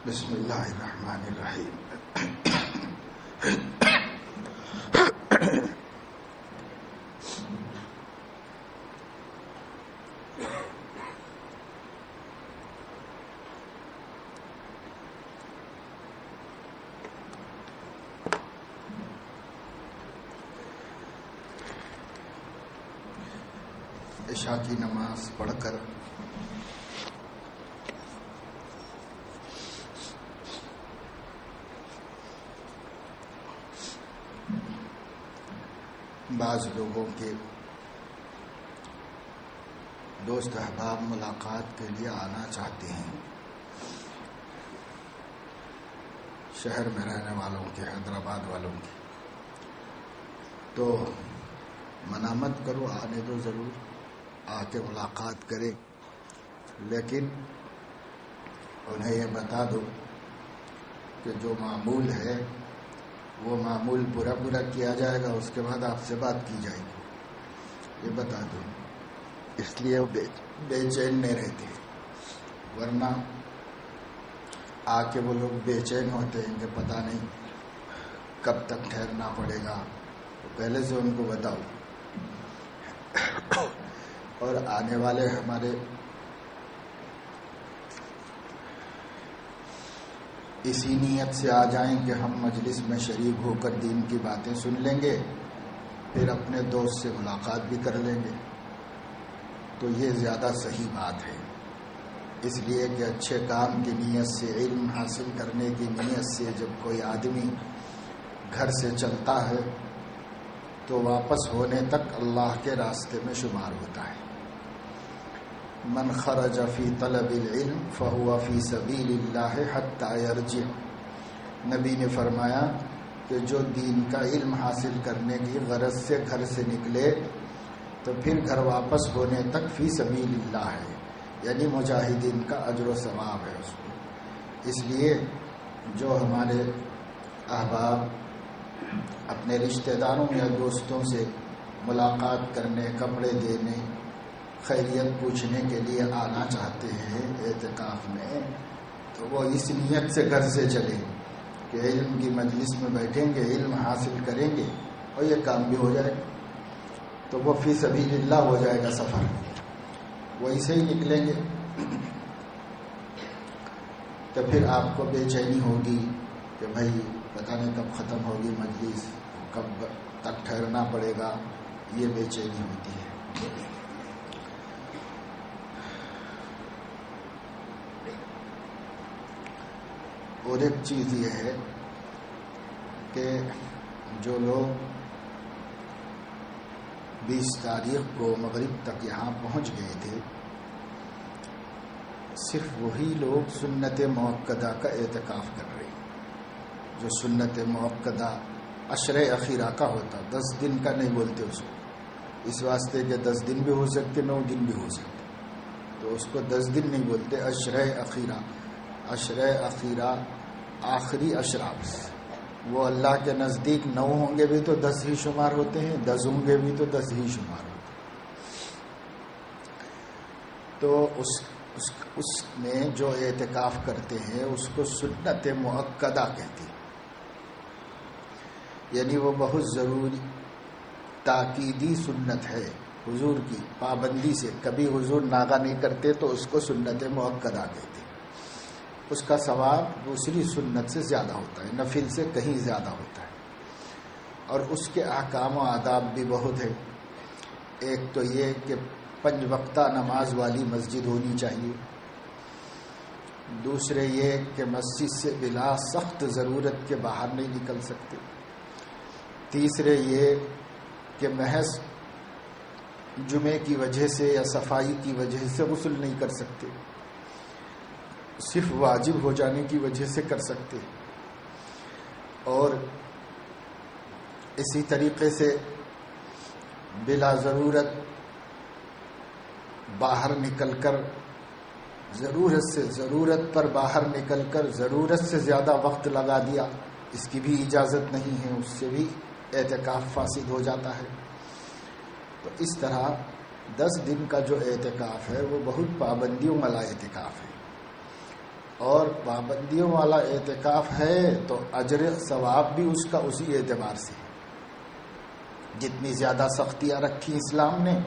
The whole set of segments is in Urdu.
بسم اللہ الرحمن الرحیم۔ عشاء کی نماز پڑھ کر بعض لوگوں کے دوست احباب ملاقات کے لیے آنا چاہتے ہیں، شہر میں رہنے والوں کے، حیدرآباد والوں کے، تو منع مت کرو، آنے دو، ضرور آ کے ملاقات کریں، لیکن انہیں یہ بتا دو کہ جو معمول ہے وہ معمول پورا کیا جائے گا، اس کے بعد آپ سے بات کی جائے گی، یہ بتا دو، اس لیے وہ بے چین نہیں رہتے، ورنہ آ کے وہ لوگ بے چین ہوتے ہیں کہ پتہ نہیں کب تک ٹھہرنا پڑے گا، تو پہلے سے ان کو بتاؤ۔ اور آنے والے ہمارے اسی نیت سے آ جائیں کہ ہم مجلس میں شریک ہو کر دین کی باتیں سن لیں گے، پھر اپنے دوست سے ملاقات بھی کر لیں گے، تو یہ زیادہ صحیح بات ہے، اس لیے کہ اچھے کام کی نیت سے، علم حاصل کرنے کی نیت سے جب کوئی آدمی گھر سے چلتا ہے تو واپس ہونے تک اللہ کے راستے میں شمار ہوتا ہے۔ من خرج فی طلب العلم فہو فی سبیل اللہ حتی یرجع، نبی نے فرمایا کہ جو دین کا علم حاصل کرنے کی غرض سے گھر سے نکلے تو پھر گھر واپس ہونے تک فی سبیل اللہ ہے، یعنی مجاہدین کا اجر و ثواب ہے اس کو۔ اس لیے جو ہمارے احباب اپنے رشتہ داروں یا دوستوں سے ملاقات کرنے، کپڑے دینے، خیریت پوچھنے کے لیے آنا چاہتے ہیں اعتکاف میں، تو وہ اس نیت سے گھر سے چلیں کہ علم کی مجلس میں بیٹھیں گے، علم حاصل کریں گے اور یہ کام بھی ہو جائے گا، تو وہ فی سبیل اللہ ہو جائے گا سفر، ویسے ہی نکلیں گے تو پھر آپ کو بے چینی ہوگی کہ بھائی پتہ نہیں کب ختم ہوگی مجلس، کب تک ٹھہرنا پڑے گا، یہ بے چینی ہوتی ہے۔ اور ایک چیز یہ ہے کہ جو لوگ 20 تاریخ کو مغرب تک یہاں پہنچ گئے تھے، صرف وہی لوگ سنت مؤکدہ کا اعتکاف کر رہے ہیں، جو سنت مؤکدہ عشرہ اخیرہ کا ہوتا، 10 دن کا نہیں بولتے اس کو، اس واسطے کہ 10 دن بھی ہو سکتے، 9 دن بھی ہو سکتے، تو اس کو 10 دن نہیں بولتے، عشرہ اخیرہ، عشرہ اخیرہ آخری اشراف، وہ اللہ کے نزدیک 9 ہوں گے بھی تو 10 ہی شمار ہوتے ہیں، 10 ہوں گے بھی تو 10 ہی شمار ہوتے ہیں، تو اس میں جو اعتکاف کرتے ہیں اس کو سنت مؤکدہ کہتے ہیں، یعنی وہ بہت ضروری تاکیدی سنت ہے، حضور کی پابندی سے کبھی حضور ناغہ نہیں کرتے تو اس کو سنت مؤکدہ کہتے ہیں، اس کا ثواب دوسری سنت سے زیادہ ہوتا ہے، نفل سے کہیں زیادہ ہوتا ہے، اور اس کے احکام و آداب بھی بہت ہیں۔ ایک تو یہ کہ 5 وقتہ نماز والی مسجد ہونی چاہیے، دوسرے یہ کہ مسجد سے بلا سخت ضرورت کے باہر نہیں نکل سکتے، تیسرے یہ کہ محض جمعے کی وجہ سے یا صفائی کی وجہ سے غسل نہیں کر سکتے، صرف واجب ہو جانے کی وجہ سے کر سکتے، اور اسی طریقے سے بلا ضرورت باہر نکل کر، ضرورت پر باہر نکل کر ضرورت سے زیادہ وقت لگا دیا، اس کی بھی اجازت نہیں ہے، اس سے بھی اعتکاف فاسد ہو جاتا ہے۔ تو اس طرح 10 دن کا جو اعتکاف ہے وہ بہت پابندیوں والا اعتکاف ہے، اور پابندیوں والا اعتکاف ہے تو اجر ثواب بھی اس کا اسی اعتبار سے ہے. جتنی زیادہ سختیاں رکھی اسلام نے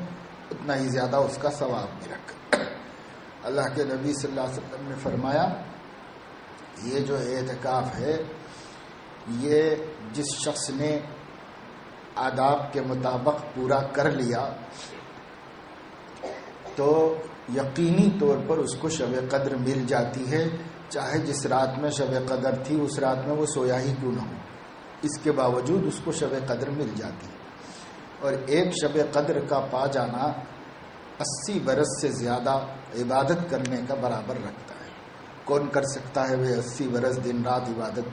اتنا ہی زیادہ اس کا ثواب بھی رکھا. اللہ کے نبی صلی اللہ علیہ وسلم نے فرمایا یہ جو اعتکاف ہے یہ جس شخص نے آداب کے مطابق پورا کر لیا تو یقینی طور پر اس کو شب قدر مل جاتی ہے، چاہے جس رات میں شب قدر تھی اس رات میں وہ سویا ہی کیوں نہ ہو، اس کے باوجود اس کو شب قدر مل جاتی ہے. اور ایک شب قدر کا پا جانا 80 برس سے زیادہ عبادت کرنے کا برابر رکھتا ہے. کون کر سکتا ہے وہ 80 برس دن رات عبادت؟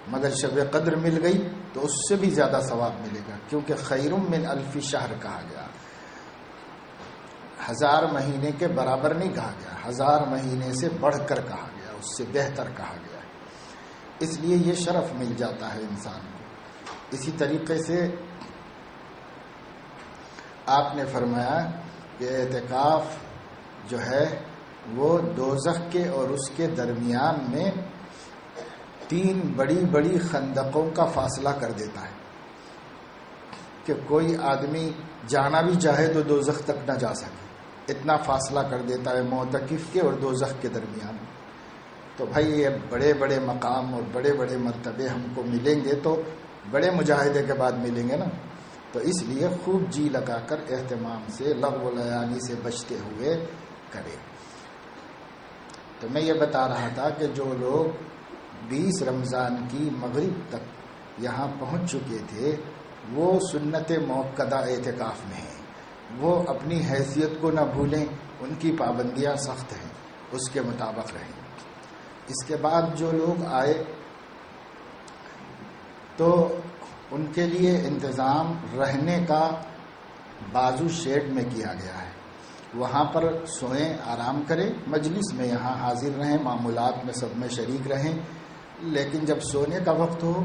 مگر شب قدر مل گئی تو اس سے بھی زیادہ ثواب ملے گا، کیونکہ خیر من الف شہر کہا گیا. 1000 مہینے کے برابر نہیں کہا گیا، 1000 مہینے سے بڑھ کر کہا گیا، اس سے بہتر کہا گیا. اس لیے یہ شرف مل جاتا ہے انسان کو. اسی طریقے سے آپ نے فرمایا کہ اعتکاف جو ہے وہ دوزخ کے اور اس کے درمیان میں 3 بڑی بڑی خندقوں کا فاصلہ کر دیتا ہے کہ کوئی آدمی جانا بھی چاہے تو دوزخ تک نہ جا سکے. اتنا فاصلہ کر دیتا ہے معتکف کے اور دوزخ کے درمیان. تو بھائی یہ بڑے بڑے مقام اور بڑے بڑے مرتبے ہم کو ملیں گے تو بڑے مجاہدے کے بعد ملیں گے نا. تو اس لیے خوب جی لگا کر اہتمام سے لغو لیانی سے بچتے ہوئے کرے. تو میں یہ بتا رہا تھا کہ جو لوگ 20 رمضان کی مغرب تک یہاں پہنچ چکے تھے وہ سنت موقدہ اعتکاف میں ہیں. وہ اپنی حیثیت کو نہ بھولیں، ان کی پابندیاں سخت ہیں، اس کے مطابق رہیں. اس کے بعد جو لوگ آئے تو ان کے لیے انتظام رہنے کا بازو شیڈ میں کیا گیا ہے. وہاں پر سوئیں، آرام کریں، مجلس میں یہاں حاضر رہیں، معمولات میں سب میں شریک رہیں، لیکن جب سونے کا وقت ہو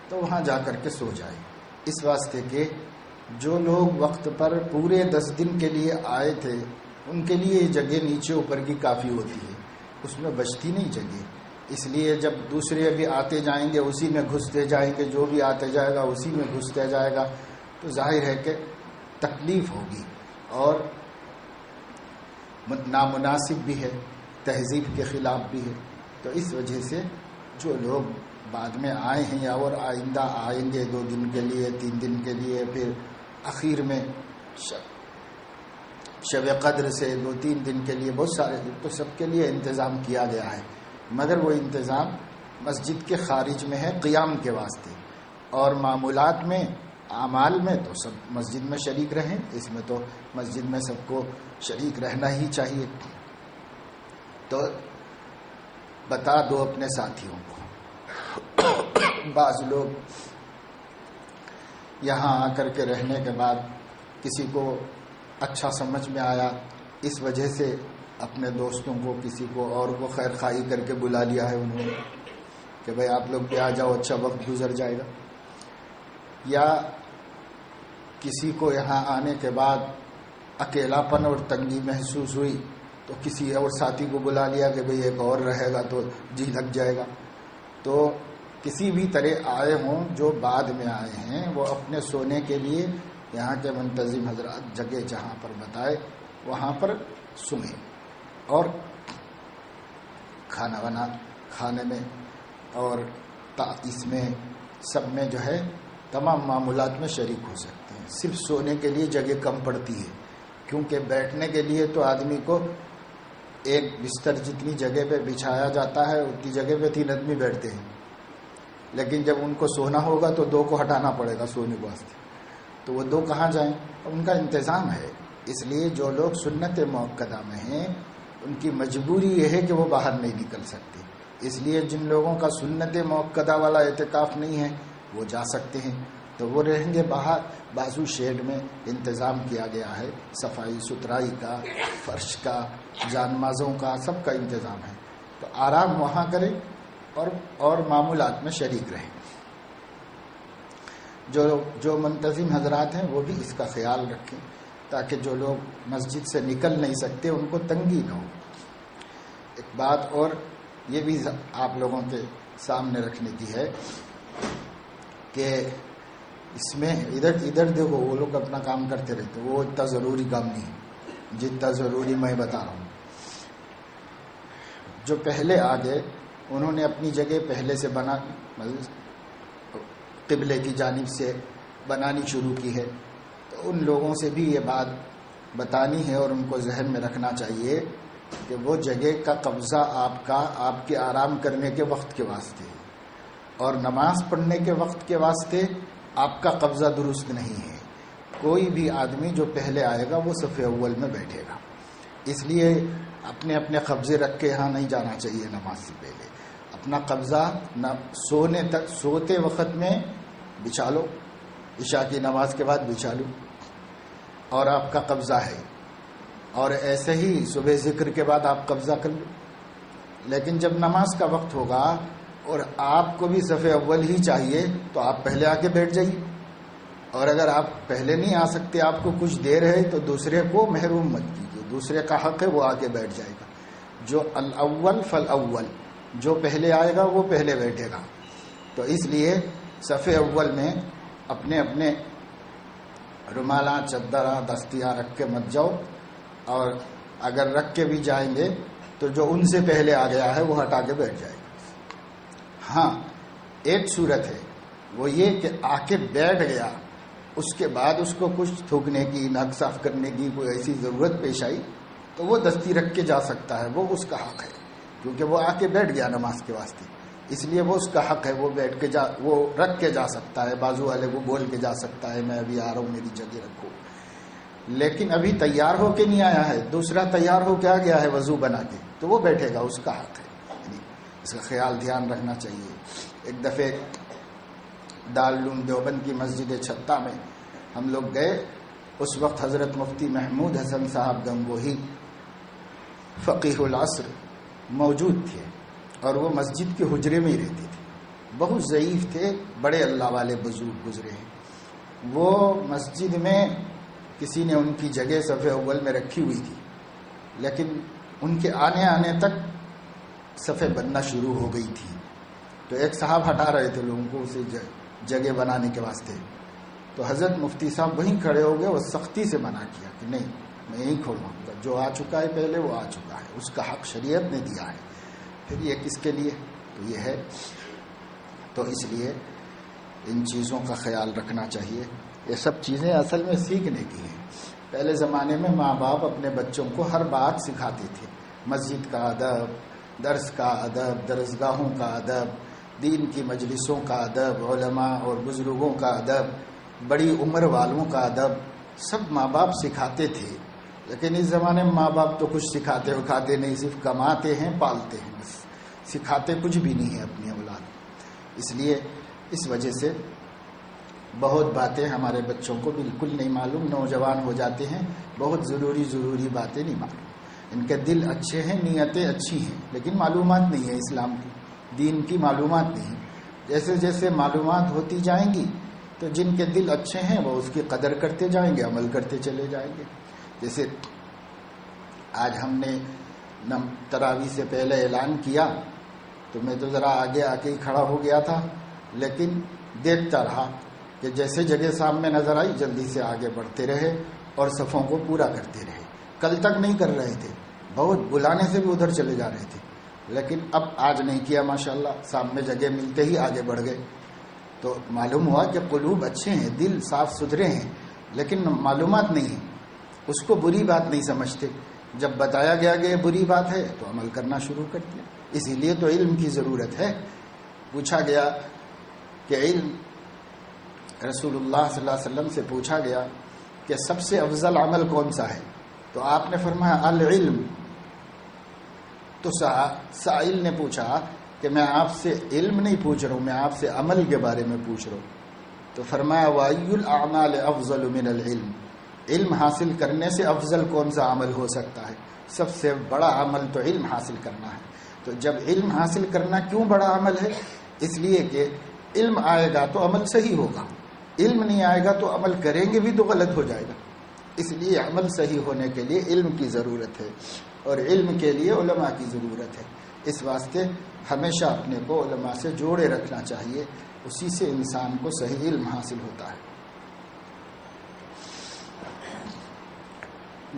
تو وہاں جا کر کے سو جائیں. اس واسطے کہ جو لوگ وقت پر پورے 10 دن کے لیے آئے تھے ان کے لیے جگہ نیچے اوپر کی کافی ہوتی ہے، اس میں بچتی نہیں جگہ. اس لیے جب دوسرے بھی آتے جائیں گے اسی میں گھستے جائیں گے، جو بھی آتے جائے گا اسی میں گھستے جائے گا، تو ظاہر ہے کہ تکلیف ہوگی اور نامناسب بھی ہے، تہذیب کے خلاف بھی ہے. تو اس وجہ سے جو لوگ بعد میں آئے ہیں یا اور آئندہ آئیں گے 2 دن کے لیے، 3 دن کے لیے، پھر اخیر میں شب قدر سے 2-3 دن کے لیے بہت سارے، تو سب کے لیے انتظام کیا گیا ہے. مگر وہ انتظام مسجد کے خارج میں ہے قیام کے واسطے، اور معمولات میں اعمال میں تو سب مسجد میں شریک رہیں. اس میں تو مسجد میں سب کو شریک رہنا ہی چاہیے. تو بتا دو اپنے ساتھیوں کو. بعض لوگ یہاں آ کر کے رہنے کے بعد کسی کو اچھا سمجھ میں آیا، اس وجہ سے اپنے دوستوں کو کسی کو اور کو خیر خواہی کر کے بلا لیا ہے انہوں نے کہ بھائی آپ لوگ بھی آ جاؤ، اچھا وقت گزر جائے گا. یا کسی کو یہاں آنے کے بعد اکیلا پن اور تنگی محسوس ہوئی تو کسی اور ساتھی کو بلا لیا کہ بھئی ایک اور رہے گا تو جی لگ جائے گا. تو کسی بھی طرح آئے ہوں جو بعد میں آئے ہیں وہ اپنے سونے کے لیے یہاں کے منتظم حضرات جگہ جہاں پر بتائے وہاں پر سوئیں، اور کھانا وانا کھانے میں اور اس میں سب میں جو ہے تمام معمولات میں شریک ہو سکتے ہیں. صرف سونے کے لیے جگہ کم پڑتی ہے، کیونکہ بیٹھنے کے لیے تو آدمی کو ایک بستر جتنی جگہ پہ بچھایا جاتا ہے اتنی جگہ پہ 3 آدمی بیٹھتے ہیں، لیکن جب ان کو سونا ہوگا تو 2 کو ہٹانا پڑے گا سونے کے واسطے. تو وہ 2 کہاں جائیں؟ ان کا انتظام ہے. اس لیے جو لوگ سنت موقدہ میں ہیں ان کی مجبوری یہ ہے کہ وہ باہر نہیں نکل سکتے. اس لیے جن لوگوں کا سنت موقدہ والا اعتکاف نہیں ہے وہ جا سکتے ہیں، تو وہ رہیں گے باہر. بازو شیڈ میں انتظام کیا گیا ہے، صفائی ستھرائی کا، فرش کا، جان مازوں کا، سب کا انتظام ہے. تو آرام وہاں کریں اور معمولات میں شریک رہیں. جو منتظم حضرات ہیں وہ بھی اس کا خیال رکھیں تاکہ جو لوگ مسجد سے نکل نہیں سکتے ان کو تنگی نہ ہو. ایک بات اور یہ بھی آپ لوگوں کے سامنے رکھنے کی ہے کہ اس میں ادھر دیکھو، وہ لوگ اپنا کام کرتے رہتے، وہ اتنا ضروری کام نہیں ہے جتنا ضروری میں بتا رہا ہوں۔ جو پہلے آ گئے انہوں نے اپنی جگہ پہلے سے بنا قبلے کی جانب سے بنانی شروع کی ہے، تو ان لوگوں سے بھی یہ بات بتانی ہے اور ان کو ذہن میں رکھنا چاہیے کہ وہ جگہ کا قبضہ آپ کے آرام کرنے کے وقت کے واسطے ہے، اور نماز پڑھنے کے وقت کے واسطے آپ کا قبضہ درست نہیں ہے۔ کوئی بھی آدمی جو پہلے آئے گا وہ صف اول میں بیٹھے گا، اس لیے اپنے اپنے قبضے رکھ کے یہاں نہیں جانا چاہیے نماز سے پہلے۔ اپنا قبضہ سوتے وقت میں بچھا لو، عشاء کی نماز کے بعد بچھا لو اور آپ کا قبضہ ہے، اور ایسے ہی صبح ذکر کے بعد آپ قبضہ کر لو۔ لیکن جب نماز کا وقت ہوگا اور آپ کو بھی صف اول ہی چاہیے تو آپ پہلے آ کے بیٹھ جائیے، اور اگر آپ پہلے نہیں آ سکتے، آپ کو کچھ دیر ہے، تو دوسرے کو محروم مت کیجیے، دوسرے کا حق ہے وہ آ کے بیٹھ جائے گا۔ جو الاول فالاول، جو پہلے آئے گا وہ پہلے بیٹھے گا۔ تو اس لیے صف اول میں اپنے اپنے رومالاں، چادراں، دستیاں رکھ کے مت جاؤ، اور اگر رکھ کے بھی جائیں گے تو جو ان سے پہلے آ گیا ہے وہ ہٹا کے بیٹھ جائے گا۔ ہاں، ایک صورت ہے وہ یہ کہ آ کے بیٹھ گیا، اس کے بعد اس کو کچھ تھوکنے کی، ناک صاف کرنے کی کوئی ایسی ضرورت پیش آئی تو وہ دستی رکھ کے جا سکتا ہے، وہ اس کا حق ہے، کیونکہ وہ آ کے بیٹھ گیا نماز کے واسطے، اس لیے وہ اس کا حق ہے، وہ بیٹھ کے وہ رکھ کے جا سکتا ہے، بازو والے کو بول کے جا سکتا ہے میں ابھی آ رہا ہوں، میری جگہ رکھو۔ لیکن ابھی تیار ہو کے نہیں آیا ہے، دوسرا تیار ہو کے آ گیا ہے وضو بنا کے، تو وہ بیٹھے گا، اس کا حق ہے۔ اس کا خیال دھیان رکھنا چاہیے۔ ایک دفعہ دارالعلوم دیوبند کی مسجد چھتہ میں ہم لوگ گئے، اس وقت حضرت مفتی محمود حسن صاحب گنگوہی فقیہ العصر موجود تھے، اور وہ مسجد کے حجرے میں ہی رہتے تھے، بہت ضعیف تھے، بڑے اللہ والے بزرگ گزرے ہیں۔ وہ مسجد میں کسی نے ان کی جگہ صف اول میں رکھی ہوئی تھی، لیکن ان کے آنے تک صفیں بننا شروع ہو گئی تھی، تو ایک صاحب ہٹا رہے تھے لوگوں کو اسے جگہ بنانے کے واسطے، تو حضرت مفتی صاحب وہیں کھڑے ہو گئے، وہ سختی سے منع کیا کہ نہیں، میں یہیں کھولوں گا، جو آ چکا ہے پہلے وہ آ چکا ہے، اس کا حق شریعت نے دیا ہے، پھر یہ کس کے لیے؟ تو یہ ہے، تو اس لیے ان چیزوں کا خیال رکھنا چاہیے۔ یہ سب چیزیں اصل میں سیکھنے کی ہیں۔ پہلے زمانے میں ماں باپ اپنے بچوں کو ہر بات سکھاتے تھے، مسجد کا ادب، درس کا ادب، درسگاہوں کا ادب، دین کی مجلسوں کا ادب، علماء اور بزرگوں کا ادب، بڑی عمر والوں کا ادب، سب ماں باپ سکھاتے تھے۔ لیکن اس زمانے میں ماں باپ تو کچھ سکھاتے وکھاتے نہیں، صرف کماتے ہیں، پالتے ہیں، بس سکھاتے کچھ بھی نہیں ہے اپنی اولاد۔ اس لیے اس وجہ سے بہت باتیں ہمارے بچوں کو بالکل نہیں معلوم، نوجوان ہو جاتے ہیں، بہت ضروری باتیں نہیں معلوم، ان کے دل اچھے ہیں، نیتیں اچھی ہیں، لیکن معلومات نہیں ہے اسلام کی، دین کی معلومات نہیں۔ جیسے جیسے معلومات ہوتی جائیں گی تو جن کے دل اچھے ہیں وہ اس کی قدر کرتے جائیں گے، عمل کرتے چلے جائیں گے۔ جیسے آج ہم نے تراویح سے پہلے اعلان کیا تو میں تو ذرا آگے آ کے ہی کھڑا ہو گیا تھا، لیکن دیکھتا رہا کہ جیسے جگہ سامنے نظر آئی جلدی سے آگے بڑھتے رہے اور صفوں کو پورا کرتے رہے۔ کل تک نہیں کر رہے تھے، بہت بلانے سے بھی ادھر چلے جا رہے تھے، لیکن اب آج نہیں کیا، ماشاءاللہ سامنے جگہ ملتے ہی آگے بڑھ گئے۔ تو معلوم ہوا کہ قلوب اچھے ہیں، دل صاف ستھرے ہیں، لیکن معلومات نہیں ہے، اس کو بری بات نہیں سمجھتے۔ جب بتایا گیا کہ یہ بری بات ہے تو عمل کرنا شروع کر دیا۔ اسی لیے تو علم کی ضرورت ہے۔ پوچھا گیا کہ علم، رسول اللہ صلی اللہ علیہ وسلم سے پوچھا گیا کہ سب سے افضل عمل کون سا ہے، تو آپ نے فرمایا العلم۔ تو سائل نے پوچھا کہ میں آپ سے علم نہیں پوچھ رہا ہوں، میں آپ سے عمل کے بارے میں پوچھ رہا ہوں۔ تو فرمایا وَأَيُّ الْأَعْمَالِ أَفْضَلُ مِنَ الْعِلْمِ، علم حاصل کرنے سے افضل کون سا عمل ہو سکتا ہے؟ سب سے بڑا عمل تو علم حاصل کرنا ہے۔ تو جب علم حاصل کرنا کیوں بڑا عمل ہے؟ اس لیے کہ علم آئے گا تو عمل صحیح ہوگا، علم نہیں آئے گا تو عمل کریں گے بھی تو غلط ہو جائے گا۔ اس لیے عمل صحیح ہونے کے لیے علم کی ضرورت ہے، اور علم کے لیے علماء کی ضرورت ہے۔ اس واسطے ہمیشہ اپنے کو علماء سے جوڑے رکھنا چاہیے، اسی سے انسان کو صحیح علم حاصل ہوتا ہے۔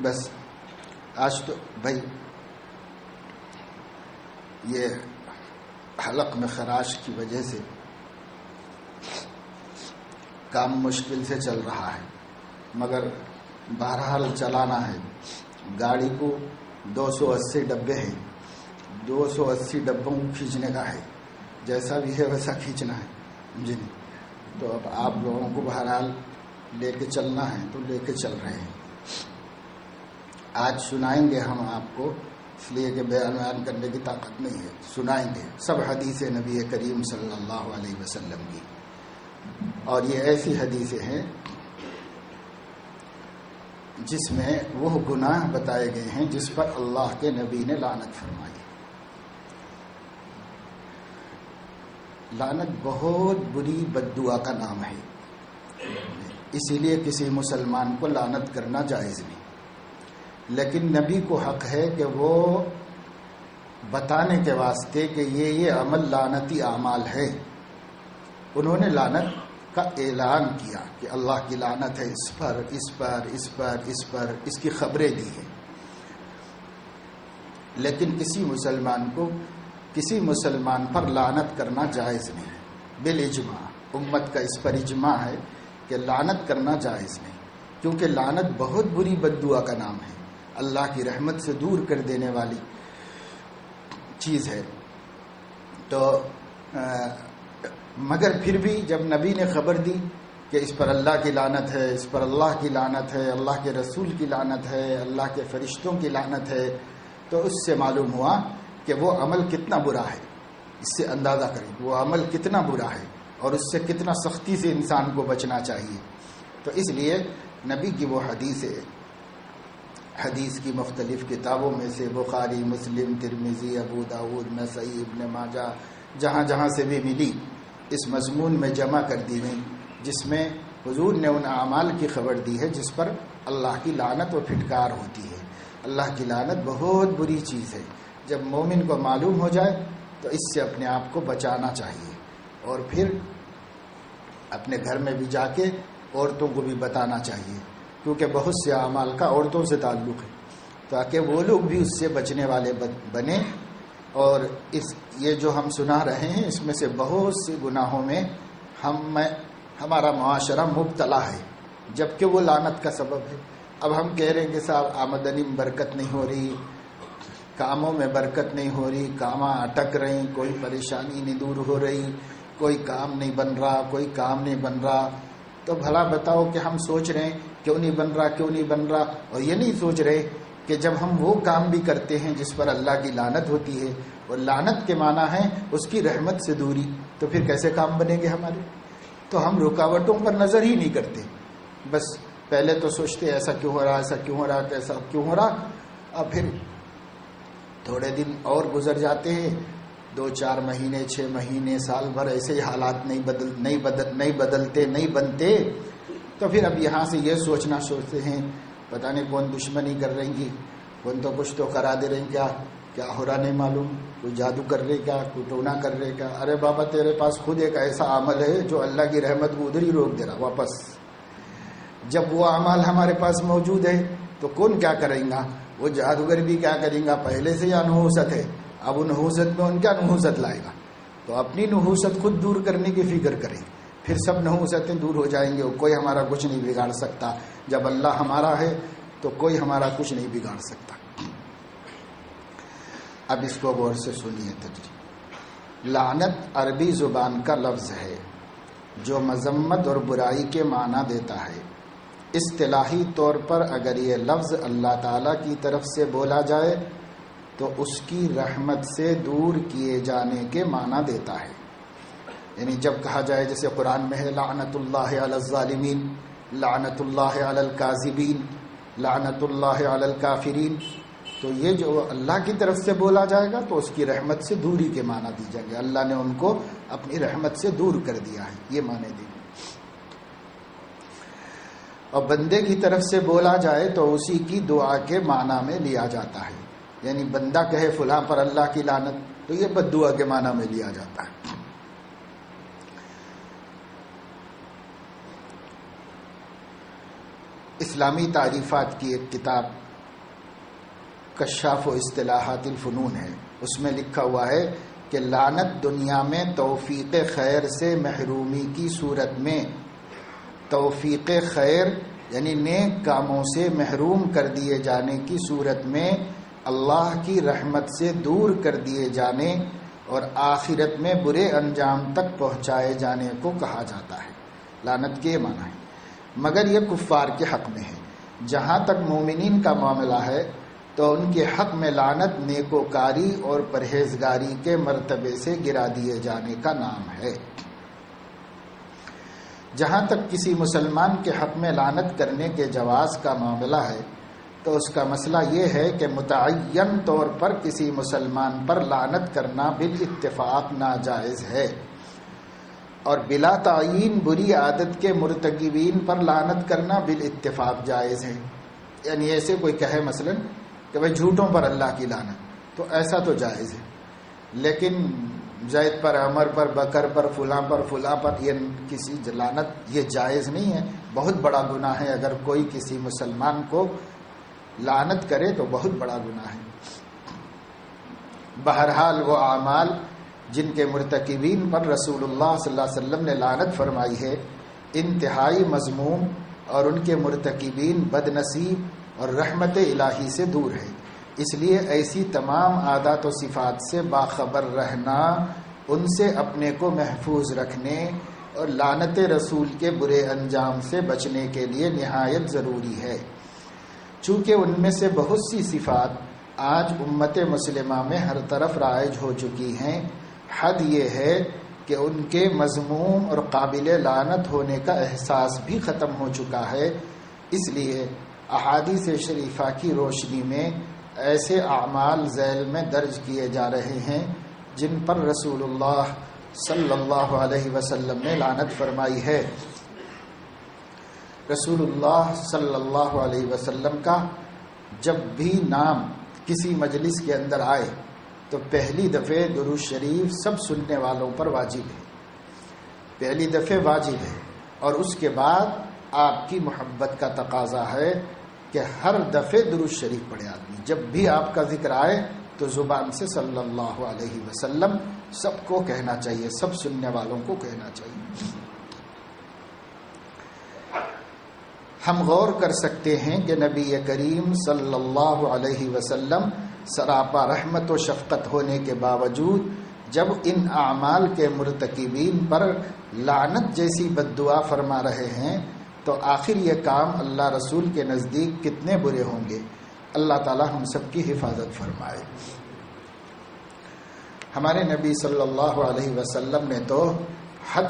بس آج تو بھائی یہ حلق میں خراش کی وجہ سے کام مشکل سے چل رہا ہے، مگر بہرحال چلانا ہے۔ گاڑی کو 280 ڈبے ہیں، 280 ڈبوں کو کھینچنے کا ہے، جیسا بھی ہے ویسا کھینچنا ہے جی۔ تو اب آپ لوگوں کو بہرحال لے کے چلنا ہے تو لے کے چل رہے ہیں۔ آج سنائیں گے ہم آپ کو، اس لیے کہ بیان کرنے کی طاقت نہیں ہے، سنائیں گے سب حدیث نبی کریم صلی اللہ علیہ وسلم کی، اور یہ ایسی حدیثیں ہیں جس میں وہ گناہ بتائے گئے ہیں جس پر اللہ کے نبی نے لعنت فرمائی۔ لعنت بہت بری بد دعا کا نام ہے، اسی لیے کسی مسلمان کو لعنت کرنا جائز نہیں، لیکن نبی کو حق ہے کہ وہ بتانے کے واسطے کہ یہ عمل لعنتی اعمال ہے، انہوں نے لعنت کا اعلان کیا کہ اللہ کی لعنت ہے اس پر، اس پر، اس پر، اس پر، اس کی خبریں دی ہیں۔ لیکن کسی مسلمان پر لعنت کرنا جائز نہیں، بالاجماع امت کا اس پر اجماع ہے کہ لعنت کرنا جائز نہیں، کیونکہ لعنت بہت بری بد دعا کا نام ہے، اللہ کی رحمت سے دور کر دینے والی چیز ہے۔ تو مگر پھر بھی جب نبی نے خبر دی کہ اس پر اللہ کی لعنت ہے، اس پر اللہ کی لعنت ہے، اللہ کے رسول کی لعنت ہے، اللہ کے فرشتوں کی لعنت ہے، تو اس سے معلوم ہوا کہ وہ عمل کتنا برا ہے۔ اس سے اندازہ کریں وہ عمل کتنا برا ہے اور اس سے کتنا سختی سے انسان کو بچنا چاہیے۔ تو اس لیے نبی کی وہ حدیث کی مختلف کتابوں میں سے بخاری، مسلم، ترمذی، ابو داؤد، نسائی، ابن ماجہ، جہاں جہاں سے بھی ملی اس مضمون میں جمع کر دی گئی، جس میں حضور نے ان اعمال کی خبر دی ہے جس پر اللہ کی لعنت و پھٹکار ہوتی ہے۔ اللہ کی لعنت بہت بری چیز ہے، جب مومن کو معلوم ہو جائے تو اس سے اپنے آپ کو بچانا چاہیے، اور پھر اپنے گھر میں بھی جا کے عورتوں کو بھی بتانا چاہیے، کیونکہ بہت سے اعمال کا عورتوں سے تعلق ہے، تاکہ وہ لوگ بھی اس سے بچنے والے بنیں۔ اور یہ جو ہم سنا رہے ہیں اس میں سے بہت سے گناہوں میں ہمارا معاشرہ مبتلا ہے، جبکہ وہ لعنت کا سبب ہے۔ اب ہم کہہ رہے ہیں کہ صاحب آمدنی میں برکت نہیں ہو رہی، کاموں میں برکت نہیں ہو رہی، کاماں اٹک رہی، کوئی پریشانی نہیں دور ہو رہی، کوئی کام نہیں بن رہا، کوئی کام نہیں بن رہا، تو بھلا بتاؤ کہ ہم سوچ رہے ہیں کیوں نہیں بن رہا، کیوں نہیں بن رہا، اور یہ نہیں سوچ رہے کہ جب ہم وہ کام بھی کرتے ہیں جس پر اللہ کی لعنت ہوتی ہے، اور لعنت کے معنی ہے اس کی رحمت سے دوری، تو پھر کیسے کام بنیں گے ہمارے؟ تو ہم رکاوٹوں پر نظر ہی نہیں کرتے، بس پہلے تو سوچتے ایسا کیوں ہو رہا، ایسا کیوں ہو رہا، کیسا کیوں ہو رہا، اور پھر تھوڑے دن اور گزر جاتے ہیں، 2-4 مہینے، 6 مہینے، سال بھر، ایسے ہی حالات نہیں بنتے، تو پھر اب یہاں سے یہ سوچتے ہیں پتہ نہیں کون دشمنی کر رہی گی، کون تو کچھ تو کرا دے رہے ہیں، کیا ہو رہا نہیں معلوم، کوئی جادو کر رہے کیا، کوئی ٹونا کر رہے کیا۔ ارے بابا تیرے پاس خود ایک ایسا عمل ہے جو اللہ کی رحمت کو ادھر ہی روک دے رہا واپس۔ جب وہ اعمال ہمارے پاس موجود ہے تو کون کیا کریں گا، وہ جادوگر بھی کیا کریں گا، پہلے سے یا نحوست ہے، اب وہ نحوست میں ان کیا نحوست لائے گا، تو اپنی نحوست خود دور کرنے کی فکر کریں، پھر سب نحوستیں دور ہو جائیں گے، کوئی ہمارا کچھ نہیں بگاڑ سکتا۔ جب اللہ ہمارا ہے تو کوئی ہمارا کچھ نہیں بگاڑ سکتا۔ اب اس کو غور سے سنیے ترجمہ۔ لعنت عربی زبان کا لفظ ہے جو مذمت اور برائی کے معنی دیتا ہے۔ اصطلاحی طور پر اگر یہ لفظ اللہ تعالیٰ کی طرف سے بولا جائے تو اس کی رحمت سے دور کیے جانے کے معنی دیتا ہے، یعنی جب کہا جائے جیسے قرآن میں ہے لعنت اللہ علی الظالمین، لعنت اللہ علی الکاذبین، لعنت اللہ علی الکافرین، تو یہ جو اللہ کی طرف سے بولا جائے گا تو اس کی رحمت سے دوری کے معنی دی جائیں گے، اللہ نے ان کو اپنی رحمت سے دور کر دیا ہے، یہ معنی دیں گے۔ اور بندے کی طرف سے بولا جائے تو اسی کی دعا کے معنی میں لیا جاتا ہے، یعنی بندہ کہے فلاں پر اللہ کی لعنت، تو یہ بد دعا کے معنی میں لیا جاتا ہے۔ اسلامی تعریفات کی ایک کتاب کشاف و اصطلاحات الفنون ہے، اس میں لکھا ہوا ہے کہ لعنت دنیا میں توفیق خیر سے محرومی کی صورت میں، توفیق خیر یعنی نیک کاموں سے محروم کر دیے جانے کی صورت میں، اللہ کی رحمت سے دور کر دیے جانے اور آخرت میں برے انجام تک پہنچائے جانے کو کہا جاتا ہے۔ لعنت کے معنی ہے، مگر یہ کفار کے حق میں ہے۔ جہاں تک مومنین کا معاملہ ہے تو ان کے حق میں لعنت نیکوکاری اور پرہیزگاری کے مرتبے سے گرا دیے جانے کا نام ہے۔ جہاں تک کسی مسلمان کے حق میں لعنت کرنے کے جواز کا معاملہ ہے تو اس کا مسئلہ یہ ہے کہ متعین طور پر کسی مسلمان پر لعنت کرنا بالاتفاق ناجائز ہے، اور بلا تعین بری عادت کے مرتکبین پر لعنت کرنا بالاتفاق جائز ہے۔ یعنی ایسے کوئی کہے مثلا کہ بھائی جھوٹوں پر اللہ کی لعنت، تو ایسا تو جائز ہے، لیکن زید پر، عمر پر، بکر پر، فلاں پر یہ کسی لعنت یہ جائز نہیں ہے۔ بہت بڑا گناہ ہے، اگر کوئی کسی مسلمان کو لعنت کرے تو بہت بڑا گناہ ہے۔ بہرحال وہ اعمال جن کے مرتکبین پر رسول اللہ صلی اللہ علیہ وسلم نے لعنت فرمائی ہے انتہائی مذموم، اور ان کے مرتکبین بد نصیب اور رحمت الہی سے دور ہے۔ اس لیے ایسی تمام عادات و صفات سے باخبر رہنا، ان سے اپنے کو محفوظ رکھنے اور لعنت رسول کے برے انجام سے بچنے کے لیے نہایت ضروری ہے۔ چونکہ ان میں سے بہت سی صفات آج امت مسلمہ میں ہر طرف رائج ہو چکی ہیں، حد یہ ہے کہ ان کے مذموم اور قابل لعنت ہونے کا احساس بھی ختم ہو چکا ہے۔ اس لیے احادیث شریفہ کی روشنی میں ایسے اعمال ذیل میں درج کیے جا رہے ہیں جن پر رسول اللہ صلی اللہ علیہ وسلم نے لعنت فرمائی ہے۔ رسول اللہ صلی اللہ علیہ وسلم کا جب بھی نام کسی مجلس کے اندر آئے تو پہلی دفعہ درود شریف سب سننے والوں پر واجب ہے، پہلی دفعہ واجب ہے، اور اس کے بعد آپ کی محبت کا تقاضا ہے کہ ہر دفعہ درود شریف پڑھے آدمی۔ جب بھی آپ کا ذکر آئے تو زبان سے صلی اللہ علیہ وسلم سب کو کہنا چاہیے، سب سننے والوں کو کہنا چاہیے۔ ہم غور کر سکتے ہیں کہ نبی کریم صلی اللہ علیہ وسلم سراپا رحمت و شفقت ہونے کے باوجود جب ان اعمال کے مرتکبین پر لعنت جیسی بد دعا فرما رہے ہیں تو آخر یہ کام اللہ رسول کے نزدیک کتنے برے ہوں گے۔ اللہ تعالی ہم سب کی حفاظت فرمائے۔ ہمارے نبی صلی اللہ علیہ وسلم نے تو حد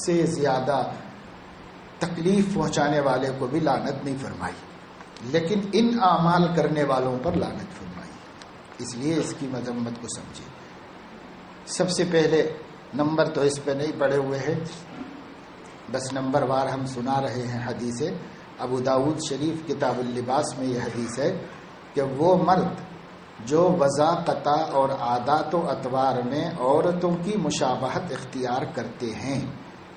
سے زیادہ تکلیف پہنچانے والے کو بھی لعنت نہیں فرمائی، لیکن ان اعمال کرنے والوں پر لعنت فرمائی۔ اس لیے اس کی مذمت کو سمجھے۔ سب سے پہلے نمبر تو اس پہ نہیں پڑے ہوئے ہیں، بس نمبر وار ہم سنا رہے ہیں حدیث ابو داؤد شریف کتاب اللباس میں یہ حدیث ہے کہ وہ مرد جو وضاقتہ اور عادات و اطوار میں عورتوں کی مشابہت اختیار کرتے ہیں،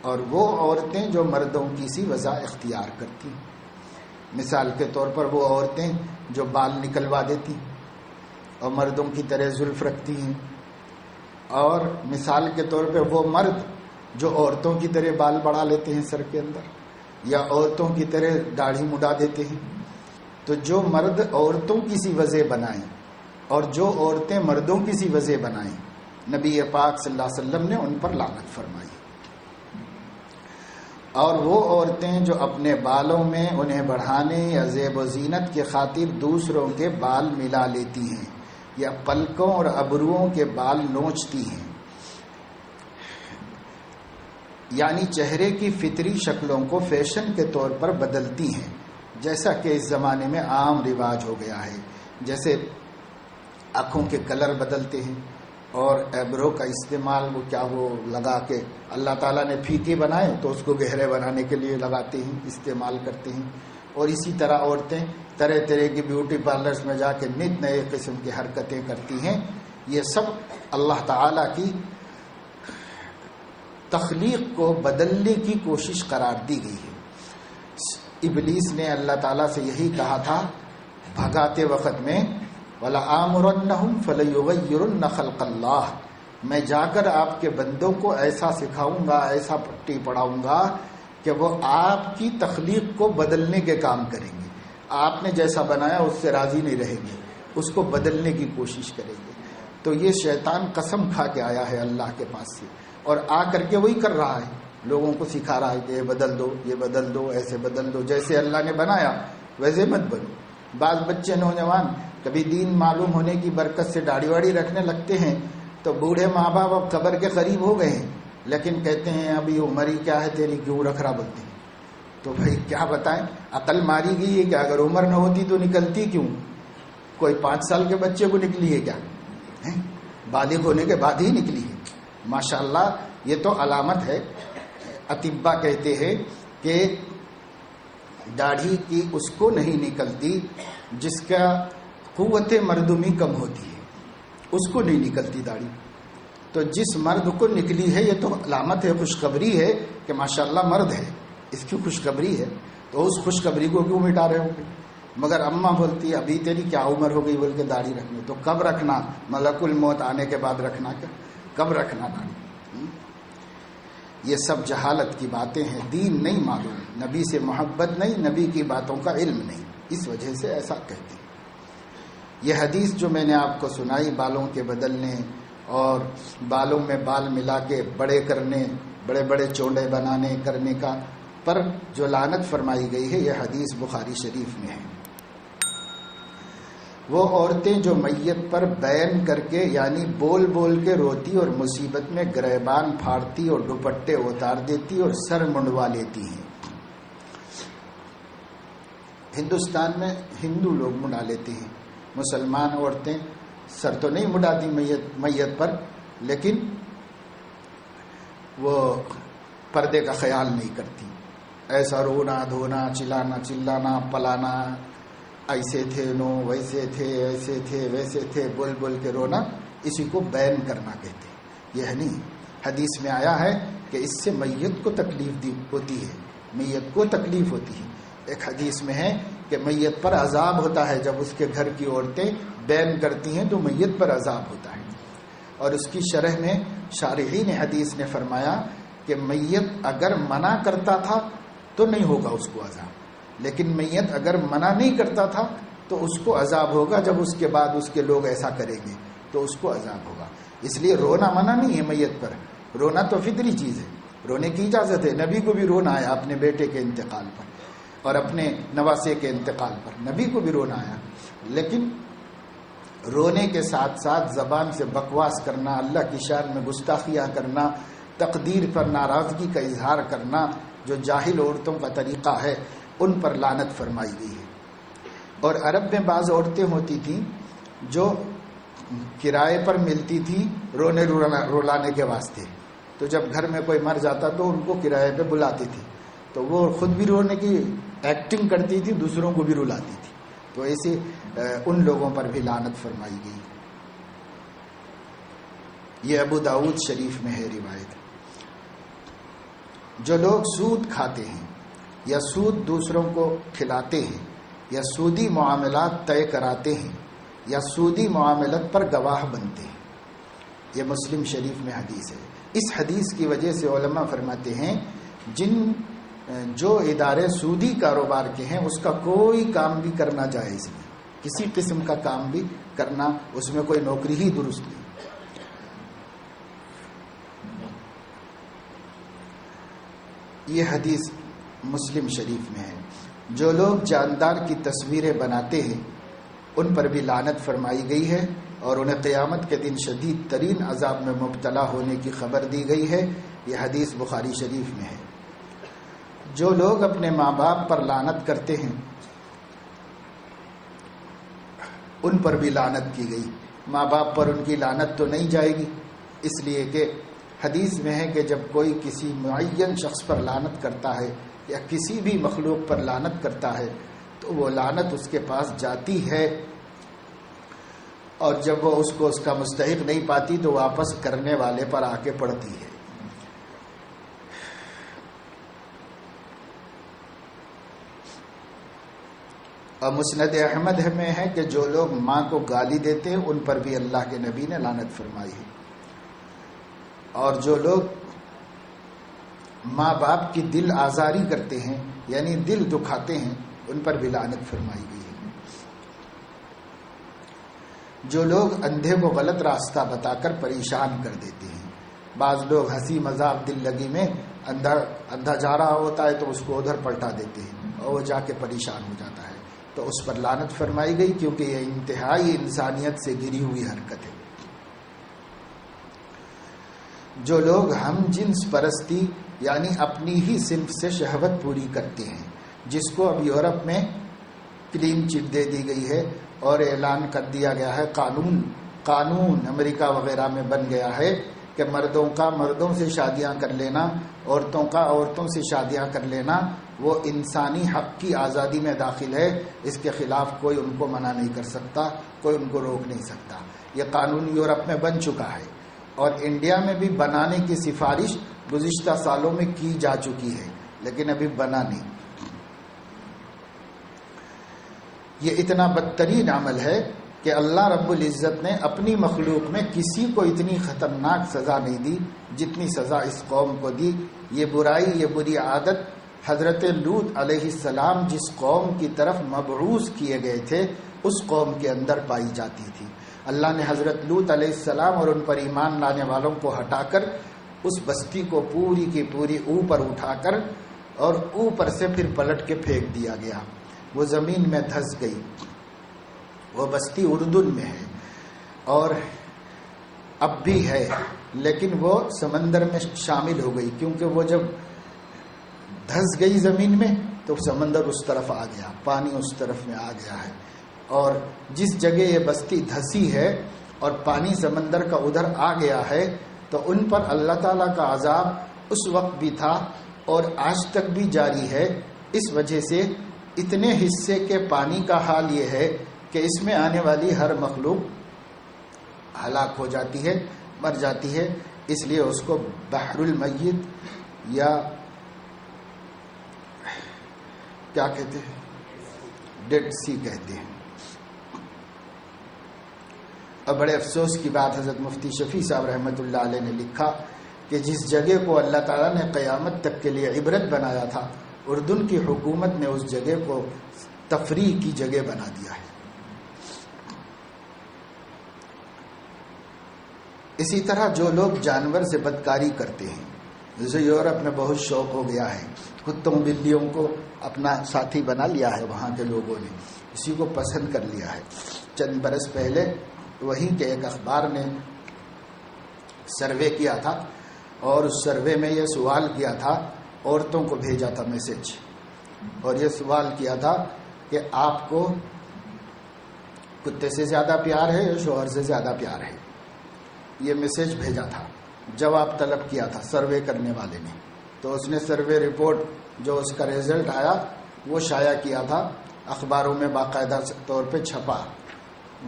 اور وہ عورتیں جو مردوں کی سی وضع اختیار کرتی ہیں۔ مثال کے طور پر وہ عورتیں جو بال نکلوا دیتی اور مردوں کی طرح زلف رکھتی ہیں، اور مثال کے طور پہ وہ مرد جو عورتوں کی طرح بال بڑھا لیتے ہیں سر کے اندر، یا عورتوں کی طرح داڑھی مڈا دیتے ہیں۔ تو جو مرد عورتوں کی سی وضع بنائیں اور جو عورتیں مردوں کی سی وضع بنائیں، نبی پاک صلی اللہ علیہ وسلم نے ان پر لعنت فرمائی۔ اور وہ عورتیں جو اپنے بالوں میں انہیں بڑھانے یا زیب و زینت کی خاطر دوسروں کے بال ملا لیتی ہیں یا پلکوں اور ابروؤں کے بال نوچتی ہیں، یعنی چہرے کی فطری شکلوں کو فیشن کے طور پر بدلتی ہیں، جیسا کہ اس زمانے میں عام رواج ہو گیا ہے۔ جیسے آنکھوں کے کلر بدلتے ہیں اور ایبرو کا استعمال وہ لگا کے اللہ تعالیٰ نے پھیکے بنائے تو اس کو گہرے بنانے کے لیے لگاتے ہیں، استعمال کرتے ہیں۔ اور اسی طرح عورتیں طرح طرح کی بیوٹی پارلرز میں جا کے نت نئے قسم کی حرکتیں کرتی ہیں، یہ سب اللہ تعالیٰ کی تخلیق کو بدلنے کی کوشش قرار دی گئی ہے. ابلیس نے اللہ تعالیٰ سے یہی کہا تھا بھگاتے وقت میں وَلَآمُرَنَّهُمْ فَلَيُغَيِّرُنَّ خَلْقَ اللَّهِ، میں جا کر آپ کے بندوں کو ایسا سکھاؤں گا، ایسا پٹی پڑھاؤں گا کہ وہ آپ کی تخلیق کو بدلنے کے کام کریں گے. آپ نے جیسا بنایا اس سے راضی نہیں رہیں گے، اس کو بدلنے کی کوشش کریں گے. تو یہ شیطان قسم کھا کے آیا ہے اللہ کے پاس سے، اور آ کر کے وہی کر رہا ہے، لوگوں کو سکھا رہا ہے کہ یہ بدل دو، یہ بدل دو، ایسے بدل دو، جیسے اللہ نے بنایا ویسے مت بنو. بعض بچے نوجوان کبھی دین معلوم ہونے کی برکت سے داڑھی واڑی رکھنے لگتے ہیں تو بوڑھے ماں باپ اب قبر کے قریب ہو گئے ہیں، لیکن کہتے ہیں ابھی عمر ہی کیا ہے تیری، کیوں رکھ رہا بولتے ہیں. تو بھائی کیا بتائیں، عقل ماری گئی ہے کہ اگر عمر نہ ہوتی تو نکلتی کیوں؟ کوئی 5 سال کے بچے کو نکلی ہے کیا؟ بالغ ہونے کے بعد ہی نکلی ہے. ماشاءاللہ یہ تو علامت ہے. اطباء کہتے ہیں کہ داڑھی کی اس کو نہیں نکلتی جس کا قوت مردمی کم ہوتی ہے، اس کو نہیں نکلتی داڑھی. تو جس مرد کو نکلی ہے یہ تو علامت ہے، خوشخبری ہے کہ ماشاءاللہ مرد ہے، اس کی خوشخبری ہے. تو اس خوشخبری کو کیوں مٹا رہے ہوں گے؟ مگر اماں بولتی ہے ابھی تیری کیا عمر ہو گئی بول کے داڑھی رکھنے. تو کب رکھنا؟ ملک الموت آنے کے بعد رکھنا، کیا کب رکھنا داڑھی؟ یہ سب جہالت کی باتیں ہیں، دین نہیں معلوم، نبی سے محبت نہیں، نبی کی باتوں کا علم نہیں، اس وجہ سے ایسا کہتے ہیں. یہ حدیث جو میں نے آپ کو سنائی بالوں کے بدلنے اور بالوں میں بال ملا کے بڑے کرنے، بڑے بڑے چونڈے بنانے کرنے کا پر جو لعنت فرمائی گئی ہے، یہ حدیث بخاری شریف میں ہے. وہ عورتیں جو میت پر بین کر کے یعنی بول بول کے روتی اور مصیبت میں گریبان پھاڑتی اور دوپٹے اتار دیتی اور سر منڈوا لیتی ہیں. ہندوستان میں ہندو لوگ منڈا لیتے ہیں، مسلمان عورتیں سر تو نہیں منڈاتی میت پر، لیکن وہ پردے کا خیال نہیں کرتی. ایسا رونا دھونا، چلانا چلانا، پلانا، ایسے تھے نو ویسے تھے، ایسے تھے ویسے تھے، بول بول کے رونا، اسی کو بین کرنا کہتے ہیں. یہ نہیں، حدیث میں آیا ہے کہ اس سے میت کو تکلیف ہوتی ہے، میت کو تکلیف ہوتی ہے. ایک حدیث میں ہے کہ میت پر عذاب ہوتا ہے، جب اس کے گھر کی عورتیں بین کرتی ہیں تو میت پر عذاب ہوتا ہے. اور اس کی شرح میں شارحین حدیث نے فرمایا کہ میت اگر منع کرتا تھا تو نہیں ہوگا اس کو عذاب، لیکن میت اگر منع نہیں کرتا تھا تو اس کو عذاب ہوگا. جب اس کے بعد اس کے لوگ ایسا کریں گے تو اس کو عذاب ہوگا. اس لیے رونا منع نہیں ہے میت پر، رونا تو فطری چیز ہے، رونے کی اجازت ہے. نبی کو بھی رونا آیا اپنے بیٹے کے انتقال پر اور اپنے نواسے کے انتقال پر، نبی کو بھی رونا آیا. لیکن رونے کے ساتھ ساتھ زبان سے بکواس کرنا، اللہ کی شان میں گستاخیاں کرنا، تقدیر پر ناراضگی کا اظہار کرنا، جو جاہل عورتوں کا طریقہ ہے، ان پر لعنت فرمائی گئی ہے. اور عرب میں بعض عورتیں ہوتی تھیں جو کرائے پر ملتی تھی رونے رولانے کے واسطے. تو جب گھر میں کوئی مر جاتا تو ان کو کرائے پہ بلاتی تھی، تو وہ خود بھی رونے کی ایکٹنگ کرتی تھی، دوسروں کو بھی رلاتی تھی. تو ایسے ان لوگوں پر بھی لعنت فرمائی گئی. یہ ابو داؤد شریف میں ہے روایت. جو لوگ سود کھاتے ہیں یا سود دوسروں کو کھلاتے ہیں یا سودی معاملات طے کراتے ہیں یا سودی معاملت پر گواہ بنتے ہیں، یہ مسلم شریف میں حدیث ہے. اس حدیث کی وجہ سے علماء فرماتے ہیں جو ادارے سودی کاروبار کے ہیں اس کا کوئی کام بھی کرنا جائز نہیں، کسی قسم کا کام بھی کرنا، اس میں کوئی نوکری ہی درست نہیں. یہ حدیث مسلم شریف میں ہے. جو لوگ جاندار کی تصویریں بناتے ہیں ان پر بھی لعنت فرمائی گئی ہے اور انہیں قیامت کے دن شدید ترین عذاب میں مبتلا ہونے کی خبر دی گئی ہے. یہ حدیث بخاری شریف میں ہے. جو لوگ اپنے ماں باپ پر لعنت کرتے ہیں ان پر بھی لعنت کی گئی. ماں باپ پر ان کی لعنت تو نہیں جائے گی، اس لیے کہ حدیث میں ہے کہ جب کوئی کسی معین شخص پر لعنت کرتا ہے یا کسی بھی مخلوق پر لعنت کرتا ہے تو وہ لعنت اس کے پاس جاتی ہے اور جب وہ اس کو اس کا مستحق نہیں پاتی تو واپس کرنے والے پر آ کے پڑتی ہے۔ اور مسند احمد میں ہے کہ جو لوگ ماں کو گالی دیتے ہیں ان پر بھی اللہ کے نبی نے لعنت فرمائی ہے، اور جو لوگ ماں باپ کی دل آزاری کرتے ہیں یعنی دل دکھاتے ہیں ان پر بھی لعنت فرمائی گئی ہے۔ جو لوگ اندھے کو غلط راستہ بتا کر پریشان کر دیتے ہیں، بعض لوگ ہنسی مذاق دل لگی میں اندھا جا رہا ہوتا ہے تو اس کو ادھر پلٹا دیتے ہیں اور وہ جا کے پریشان ہو جاتا ہے، تو اس پر لعنت فرمائی گئی، کیونکہ یہ انتہائی انسانیت سے گری ہوئی حرکت ہے۔ جو لوگ ہم جنس پرستی یعنی اپنی ہی صنف سے شہوت پوری کرتے ہیں، جس کو اب یورپ میں کلین چٹ دے دی گئی ہے اور اعلان کر دیا گیا ہے، قانون امریکہ وغیرہ میں بن گیا ہے کہ مردوں کا مردوں سے شادیاں کر لینا، عورتوں کا عورتوں سے شادیاں کر لینا وہ انسانی حق کی آزادی میں داخل ہے، اس کے خلاف کوئی ان کو منع نہیں کر سکتا، کوئی ان کو روک نہیں سکتا۔ یہ قانون یورپ میں بن چکا ہے اور انڈیا میں بھی بنانے کی سفارش گزشتہ سالوں میں کی جا چکی ہے، لیکن ابھی بنا نہیں۔ یہ اتنا بدترین عمل ہے کہ اللہ رب العزت نے اپنی مخلوق میں کسی کو اتنی خطرناک سزا نہیں دی جتنی سزا اس قوم کو دی۔ یہ برائی، یہ بری عادت حضرت لوط علیہ السلام جس قوم کی طرف مبعوث کیے گئے تھے اس قوم کے اندر پائی جاتی تھی۔ اللہ نے حضرت لوط علیہ السلام اور ان پر ایمان لانے والوں کو ہٹا کر اس بستی کو پوری کی پوری اوپر اٹھا کر اور اوپر سے پھر پلٹ کے پھینک دیا گیا، وہ زمین میں دھس گئی۔ وہ بستی اردن میں ہے اور اب بھی ہے، لیکن وہ سمندر میں شامل ہو گئی، کیونکہ وہ جب دھس گئی زمین میں تو سمندر اس طرف آ گیا، پانی اس طرف میں آ گیا ہے، اور جس جگہ یہ بستی دھسی ہے اور پانی سمندر کا ادھر آ گیا ہے تو ان پر اللہ تعالیٰ کا عذاب اس وقت بھی تھا اور آج تک بھی جاری ہے۔ اس وجہ سے اتنے حصے کے پانی کا حال یہ ہے کہ اس میں آنے والی ہر مخلوق ہلاک ہو جاتی ہے، مر جاتی ہے، اس لیے اس کو بحر المیت یا کیا کہتے ہیں، ڈیڈ سی کہتے ہیں۔ اور بڑے افسوس کی بات حضرت مفتی شفیع صاحب رحمۃ اللہ علیہ نے لکھا کہ جس جگہ کو اللہ تعالیٰ نے قیامت تک کے لیے عبرت بنایا تھا، اردن کی حکومت نے اس جگہ کو تفریح کی جگہ بنا دیا ہے۔ اسی طرح جو لوگ جانور سے بدکاری کرتے ہیں، جیسے یورپ میں بہت شوق ہو گیا ہے، کتوں بلیوں کو اپنا ساتھی بنا لیا ہے، وہاں کے لوگوں نے اسی کو پسند کر لیا ہے۔ چند برس پہلے وہیں کے ایک اخبار نے سروے کیا تھا اور اس سروے میں یہ سوال کیا تھا، عورتوں کو بھیجا تھا میسج، اور یہ سوال کیا تھا کہ آپ کو کتے سے زیادہ پیار ہے یا شوہر سے زیادہ پیار ہے؟ یہ میسج بھیجا تھا، جواب طلب کیا تھا سروے کرنے والے نے، تو اس نے سروے رپورٹ جو اس کا ریزلٹ آیا وہ شائع کیا تھا، اخباروں میں باقاعدہ طور پہ چھپا۔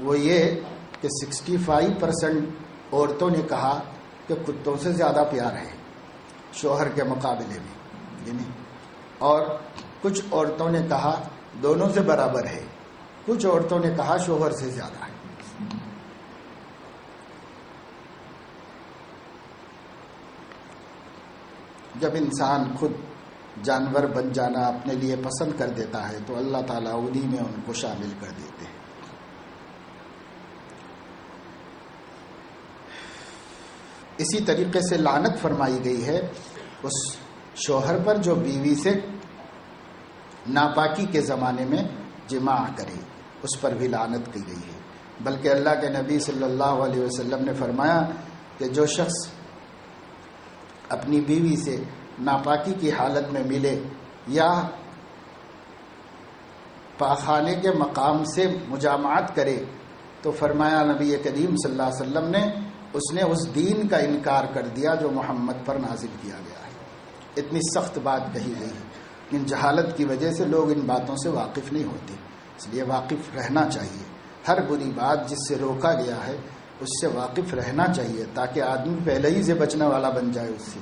وہ یہ کہ 65% عورتوں نے کہا کہ کتوں سے زیادہ پیار ہے شوہر کے مقابلے میں، یعنی، اور کچھ عورتوں نے کہا دونوں سے برابر ہے، کچھ عورتوں نے کہا شوہر سے زیادہ ہے۔ جب انسان خود جانور بن جانا اپنے لیے پسند کر دیتا ہے تو اللہ تعالیٰ انہی میں ان کو شامل کر دیتے ہیں۔ اسی طریقے سے لعنت فرمائی گئی ہے اس شوہر پر جو بیوی سے ناپاکی کے زمانے میں جماع کرے، اس پر بھی لعنت کی گئی ہے۔ بلکہ اللہ کے نبی صلی اللہ علیہ وسلم نے فرمایا کہ جو شخص اپنی بیوی سے ناپاکی کی حالت میں ملے یا پاخانے کے مقام سے مجامعت کرے تو فرمایا نبی کریم صلی اللہ علیہ وسلم نے اس نے اس دین کا انکار کر دیا جو محمد پر نازل کیا گیا ہے۔ اتنی سخت بات کہی گئی ہے، ان جہالت کی وجہ سے لوگ ان باتوں سے واقف نہیں ہوتے، اس لیے واقف رہنا چاہیے۔ ہر بری بات جس سے روکا گیا ہے اس سے واقف رہنا چاہیے تاکہ آدمی پہلے ہی سے بچنے والا بن جائے اس سے۔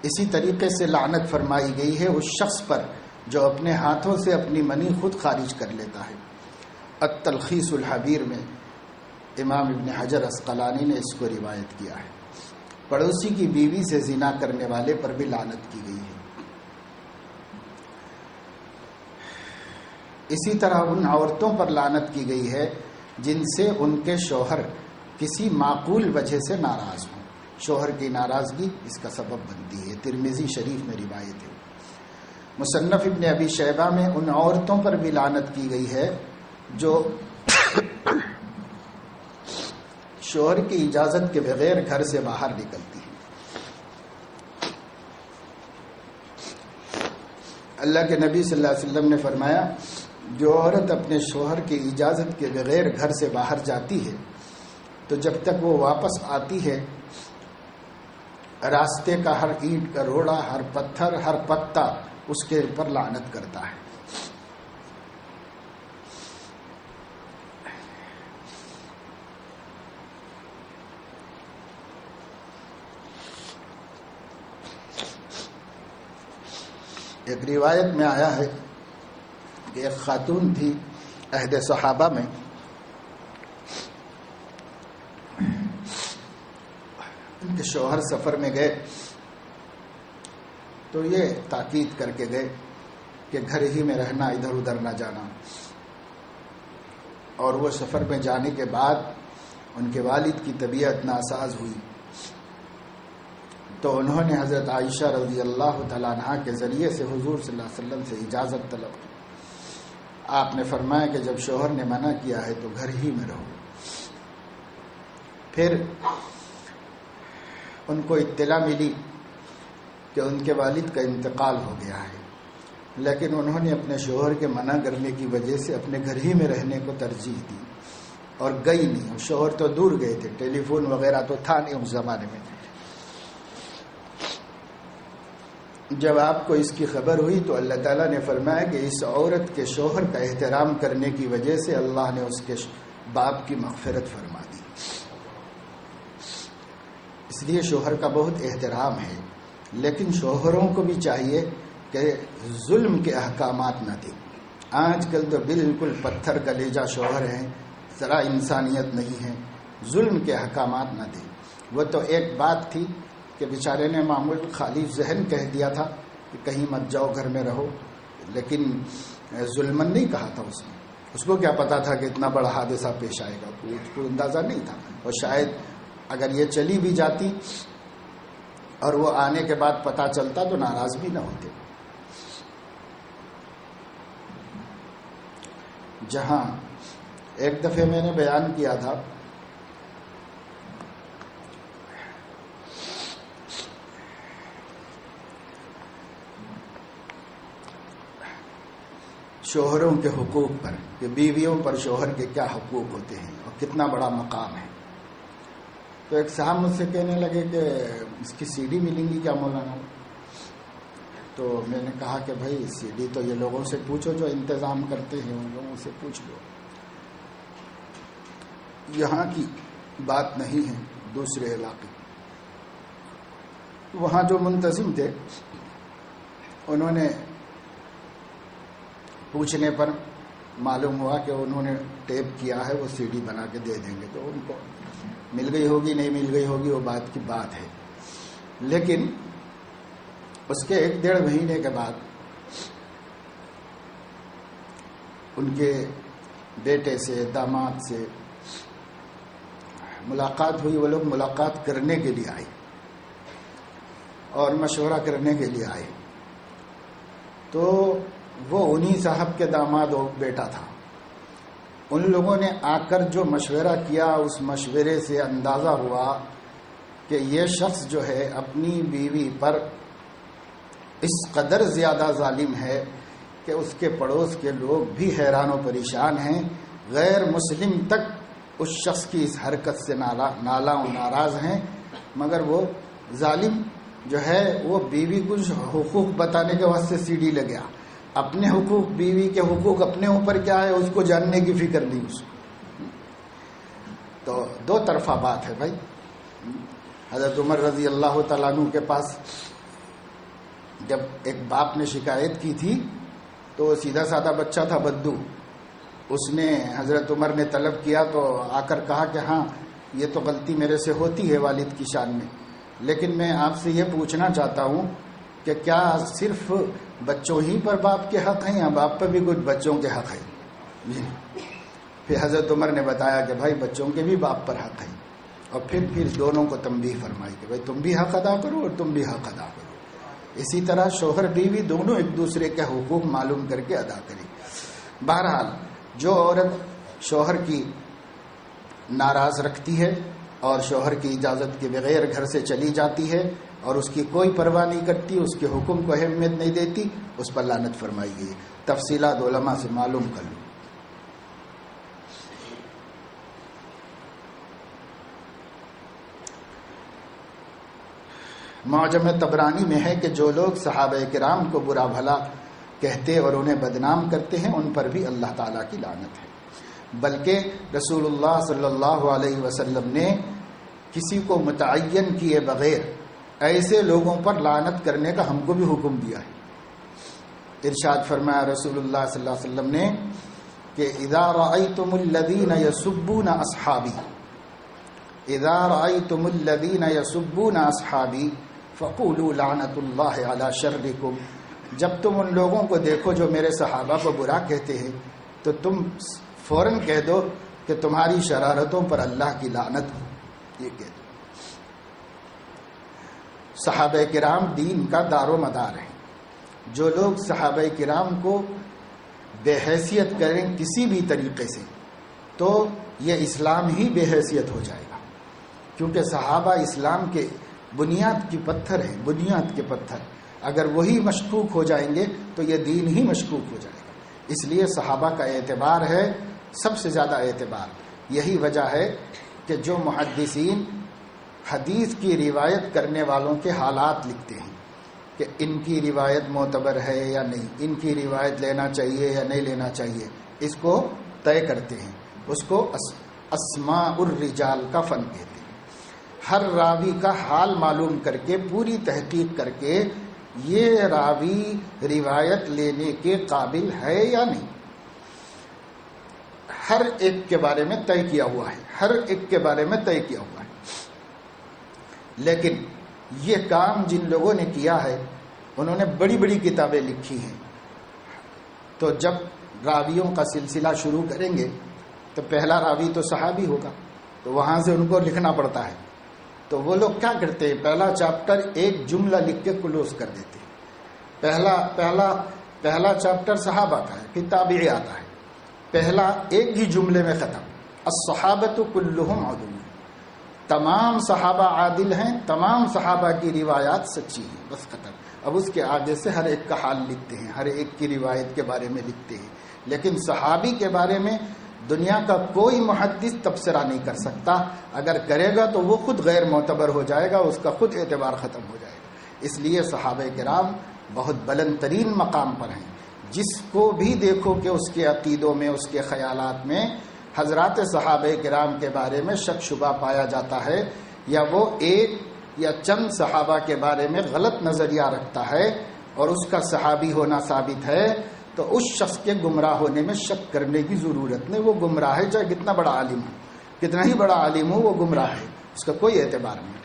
اسی طریقے سے لعنت فرمائی گئی ہے اس شخص پر جو اپنے ہاتھوں سے اپنی منی خود خارج کر لیتا ہے۔ التلخیص الحبیر میں امام ابن حجر عسقلانی نے اس کو روایت کیا ہے۔ پڑوسی کی بیوی سے زنا کرنے والے پر بھی لعنت کی گئی ہے۔ اسی طرح ان عورتوں پر لعنت کی گئی ہے جن سے ان کے شوہر کسی معقول وجہ سے ناراض ہوں۔ شوہر کی ناراضگی اس کا سبب بنتی ہے۔ ترمذی شریف میں روایت ہے۔ مصنف ابن ابی شیبہ میں ان عورتوں پر بھی لعنت کی گئی ہے جو شوہر کی اجازت کے بغیر گھر سے باہر نکلتی ہے۔ اللہ کے نبی صلی اللہ علیہ وسلم نے فرمایا جو عورت اپنے شوہر کی اجازت کے بغیر گھر سے باہر جاتی ہے تو جب تک وہ واپس آتی ہے راستے کا ہر اینٹ کا روڑا، ہر پتھر، ہر پتا اس کے اوپر لعنت کرتا ہے۔ ایک روایت میں آیا ہے کہ ایک خاتون تھی عہد صحابہ میں، ان کے شوہر سفر میں گئے تو یہ تاکید کر کے گئے کہ گھر ہی میں رہنا، ادھر ادھر نہ جانا۔ اور وہ سفر میں جانے کے بعد ان کے والد کی طبیعت ناساز ہوئی تو انہوں نے حضرت عائشہ رضی اللہ تعالیٰ عنہا کے ذریعے سے حضور صلی اللہ علیہ وسلم سے اجازت طلب کی۔ آپ نے فرمایا کہ جب شوہر نے منع کیا ہے تو گھر ہی میں رہو۔ پھر ان کو اطلاع ملی کہ ان کے والد کا انتقال ہو گیا ہے، لیکن انہوں نے اپنے شوہر کے منع کرنے کی وجہ سے اپنے گھر ہی میں رہنے کو ترجیح دی اور گئی نہیں۔ شوہر تو دور گئے تھے، ٹیلی فون وغیرہ تو تھا نہیں اس زمانے میں۔ جب آپ کو اس کی خبر ہوئی تو اللہ تعالیٰ نے فرمایا کہ اس عورت کے شوہر کا احترام کرنے کی وجہ سے اللہ نے اس کے باپ کی مغفرت فرما دی۔ اس لیے شوہر کا بہت احترام ہے، لیکن شوہروں کو بھی چاہیے کہ ظلم کے احکامات نہ دیں۔ آج کل تو بالکل پتھر کلیجہ شوہر ہیں، ذرا انسانیت نہیں ہے، ظلم کے احکامات نہ دیں۔ وہ تو ایک بات تھی کہ بیچارے نے معمول خالی ذہن کہہ دیا تھا کہ کہیں مت جاؤ، گھر میں رہو، لیکن ظلمن نہیں کہا تھا اس نے۔ اس کو کیا پتا تھا کہ اتنا بڑا حادثہ پیش آئے گا، اس کو اندازہ نہیں تھا۔ اور شاید اگر یہ چلی بھی جاتی اور وہ آنے کے بعد پتہ چلتا تو ناراض بھی نہ ہوتے۔ جہاں ایک دفعہ میں نے بیان کیا تھا شوہروں کے حقوق پر کہ بیویوں پر شوہر کے کیا حقوق ہوتے ہیں اور کتنا بڑا مقام ہے، تو ایک صاحب مجھ سے کہنے لگے کہ اس کی سی ڈی ملیں گی کیا مولانا؟ تو میں نے کہا کہ بھائی سی ڈی تو یہ لوگوں سے پوچھو جو انتظام کرتے ہیں، ان لوگوں سے پوچھ لو، یہاں کی بات نہیں ہے، دوسرے علاقے۔ وہاں جو منتظم تھے انہوں نے پوچھنے پر معلوم ہوا کہ انہوں نے ٹیپ کیا ہے، وہ سی ڈی بنا کے دے دیں گے، تو ان کو مل گئی ہوگی نہیں مل گئی ہوگی وہ بات کی بات ہے۔ لیکن اس کے 1-1.5 مہینے کے بعد ان کے بیٹے سے، داماد سے ملاقات ہوئی۔ وہ لوگ ملاقات کرنے کے لیے آئے اور مشورہ کرنے کے لیے آئے، تو وہ انہی صاحب کے داماد اور بیٹا تھا۔ ان لوگوں نے آ کر جو مشورہ کیا، اس مشورے سے اندازہ ہوا کہ یہ شخص جو ہے اپنی بیوی پر اس قدر زیادہ ظالم ہے کہ اس کے پڑوس کے لوگ بھی حیران و پریشان ہیں، غیر مسلم تک اس شخص کی اس حرکت سے نالاں و ناراض ہیں، مگر وہ ظالم جو ہے وہ بیوی کچھ حقوق بتانے کے واسطے سی ڈی لے گیا، اپنے حقوق، بیوی کے حقوق اپنے اوپر کیا ہے اس کو جاننے کی فکر نہیں اس کو. تو دو طرفہ بات ہے بھائی. حضرت عمر رضی اللہ تعالیٰ عنہ کے پاس جب ایک باپ نے شکایت کی تھی تو وہ سیدھا سادہ بچہ تھا بدو، اس نے حضرت عمر نے طلب کیا تو آ کر کہا کہ ہاں یہ تو غلطی میرے سے ہوتی ہے والد کی شان میں، لیکن میں آپ سے یہ پوچھنا چاہتا ہوں کہ کیا صرف بچوں ہی پر باپ کے حق ہیں یا باپ پر بھی کچھ بچوں کے حق ہیں؟ پھر حضرت عمر نے بتایا کہ بھائی بچوں کے بھی باپ پر حق ہیں، اور پھر دونوں کو تنبیہ فرمائی کہ بھائی تم بھی حق ادا کرو اور تم بھی حق ادا کرو. اسی طرح شوہر بیوی دونوں ایک دوسرے کے حقوق معلوم کر کے ادا کریں. بہرحال جو عورت شوہر کی ناراض رکھتی ہے اور شوہر کی اجازت کے بغیر گھر سے چلی جاتی ہے اور اس کی کوئی پرواہ نہیں کرتی، اس کے حکم کو اہمیت نہیں دیتی، اس پر لعنت فرمائی گئی. تفصیلات علماء سے معلوم کر لو. معجم طبرانی میں ہے کہ جو لوگ صحابہ کرام کو برا بھلا کہتے اور انہیں بدنام کرتے ہیں ان پر بھی اللہ تعالیٰ کی لعنت ہے. بلکہ رسول اللہ صلی اللہ علیہ وسلم نے کسی کو متعین کیے بغیر ایسے لوگوں پر لعنت کرنے کا ہم کو بھی حکم دیا ہے. ارشاد فرمایا رسول اللہ صلی اللہ علیہ وسلم نے کہ اذا رأیتم الذین یسبون اصحابی، اذا رأیتم الذین یسبون اصحابی فقولوا لعنت اللہ علی شرکم. جب تم ان لوگوں کو دیکھو جو میرے صحابہ کو برا کہتے ہیں تو تم فوراً کہہ دو کہ تمہاری شرارتوں پر اللہ کی لعنت ہو. یہ کہہ دو. صحابہ کرام دین کا دار و مدار ہیں. جو لوگ صحابہ کرام کو بے حیثیت کریں کسی بھی طریقے سے تو یہ اسلام ہی بے حیثیت ہو جائے گا، کیونکہ صحابہ اسلام کے بنیاد کی پتھر ہیں، بنیاد کے پتھر. اگر وہی مشکوک ہو جائیں گے تو یہ دین ہی مشکوک ہو جائے گا. اس لیے صحابہ کا اعتبار ہے سب سے زیادہ اعتبار. یہی وجہ ہے کہ جو محدثین حدیث کی روایت کرنے والوں کے حالات لکھتے ہیں کہ ان کی روایت معتبر ہے یا نہیں، ان کی روایت لینا چاہیے یا نہیں لینا چاہیے، اس کو طے کرتے ہیں. اس کو اسماء الرجال کا فن کہتے ہیں. ہر راوی کا حال معلوم کر کے پوری تحقیق کر کے یہ راوی روایت لینے کے قابل ہے یا نہیں، ہر ایک کے بارے میں طے کیا ہوا ہے، ہر ایک کے بارے میں طے کیا ہوا ہے. لیکن یہ کام جن لوگوں نے کیا ہے انہوں نے بڑی بڑی کتابیں لکھی ہیں. تو جب راویوں کا سلسلہ شروع کریں گے تو پہلا راوی تو صحابی ہوگا، تو وہاں سے ان کو لکھنا پڑتا ہے. تو وہ لوگ کیا کرتے ہیں، پہلا چیپٹر ایک جملہ لکھ کے کلوز کر دیتے ہیں. پہلا چیپٹر صحابہ کا ہے، پھر تابعی آتا ہے، پہلا ایک ہی جملے میں ختم. الصحابۃ کلھم عدول، تمام صحابہ عادل ہیں، تمام صحابہ کی روایات سچی ہیں، بس ختم. اب اس کے آگے سے ہر ایک کا حال لکھتے ہیں، ہر ایک کی روایت کے بارے میں لکھتے ہیں. لیکن صحابی کے بارے میں دنیا کا کوئی محدث تبصرہ نہیں کر سکتا. اگر کرے گا تو وہ خود غیر معتبر ہو جائے گا، اس کا خود اعتبار ختم ہو جائے گا. اس لیے صحابہ کرام بہت بلند ترین مقام پر ہیں. جس کو بھی دیکھو کہ اس کے عقیدوں میں، اس کے خیالات میں حضرات صحابہ کرام کے بارے میں شک شبہ پایا جاتا ہے، یا وہ ایک یا چند صحابہ کے بارے میں غلط نظریہ رکھتا ہے اور اس کا صحابی ہونا ثابت ہے، تو اس شخص کے گمراہ ہونے میں شک کرنے کی ضرورت نہیں. وہ گمراہ ہے، چاہے کتنا بڑا عالم ہو، کتنا ہی بڑا عالم ہو، وہ گمراہ ہے، اس کا کوئی اعتبار نہیں.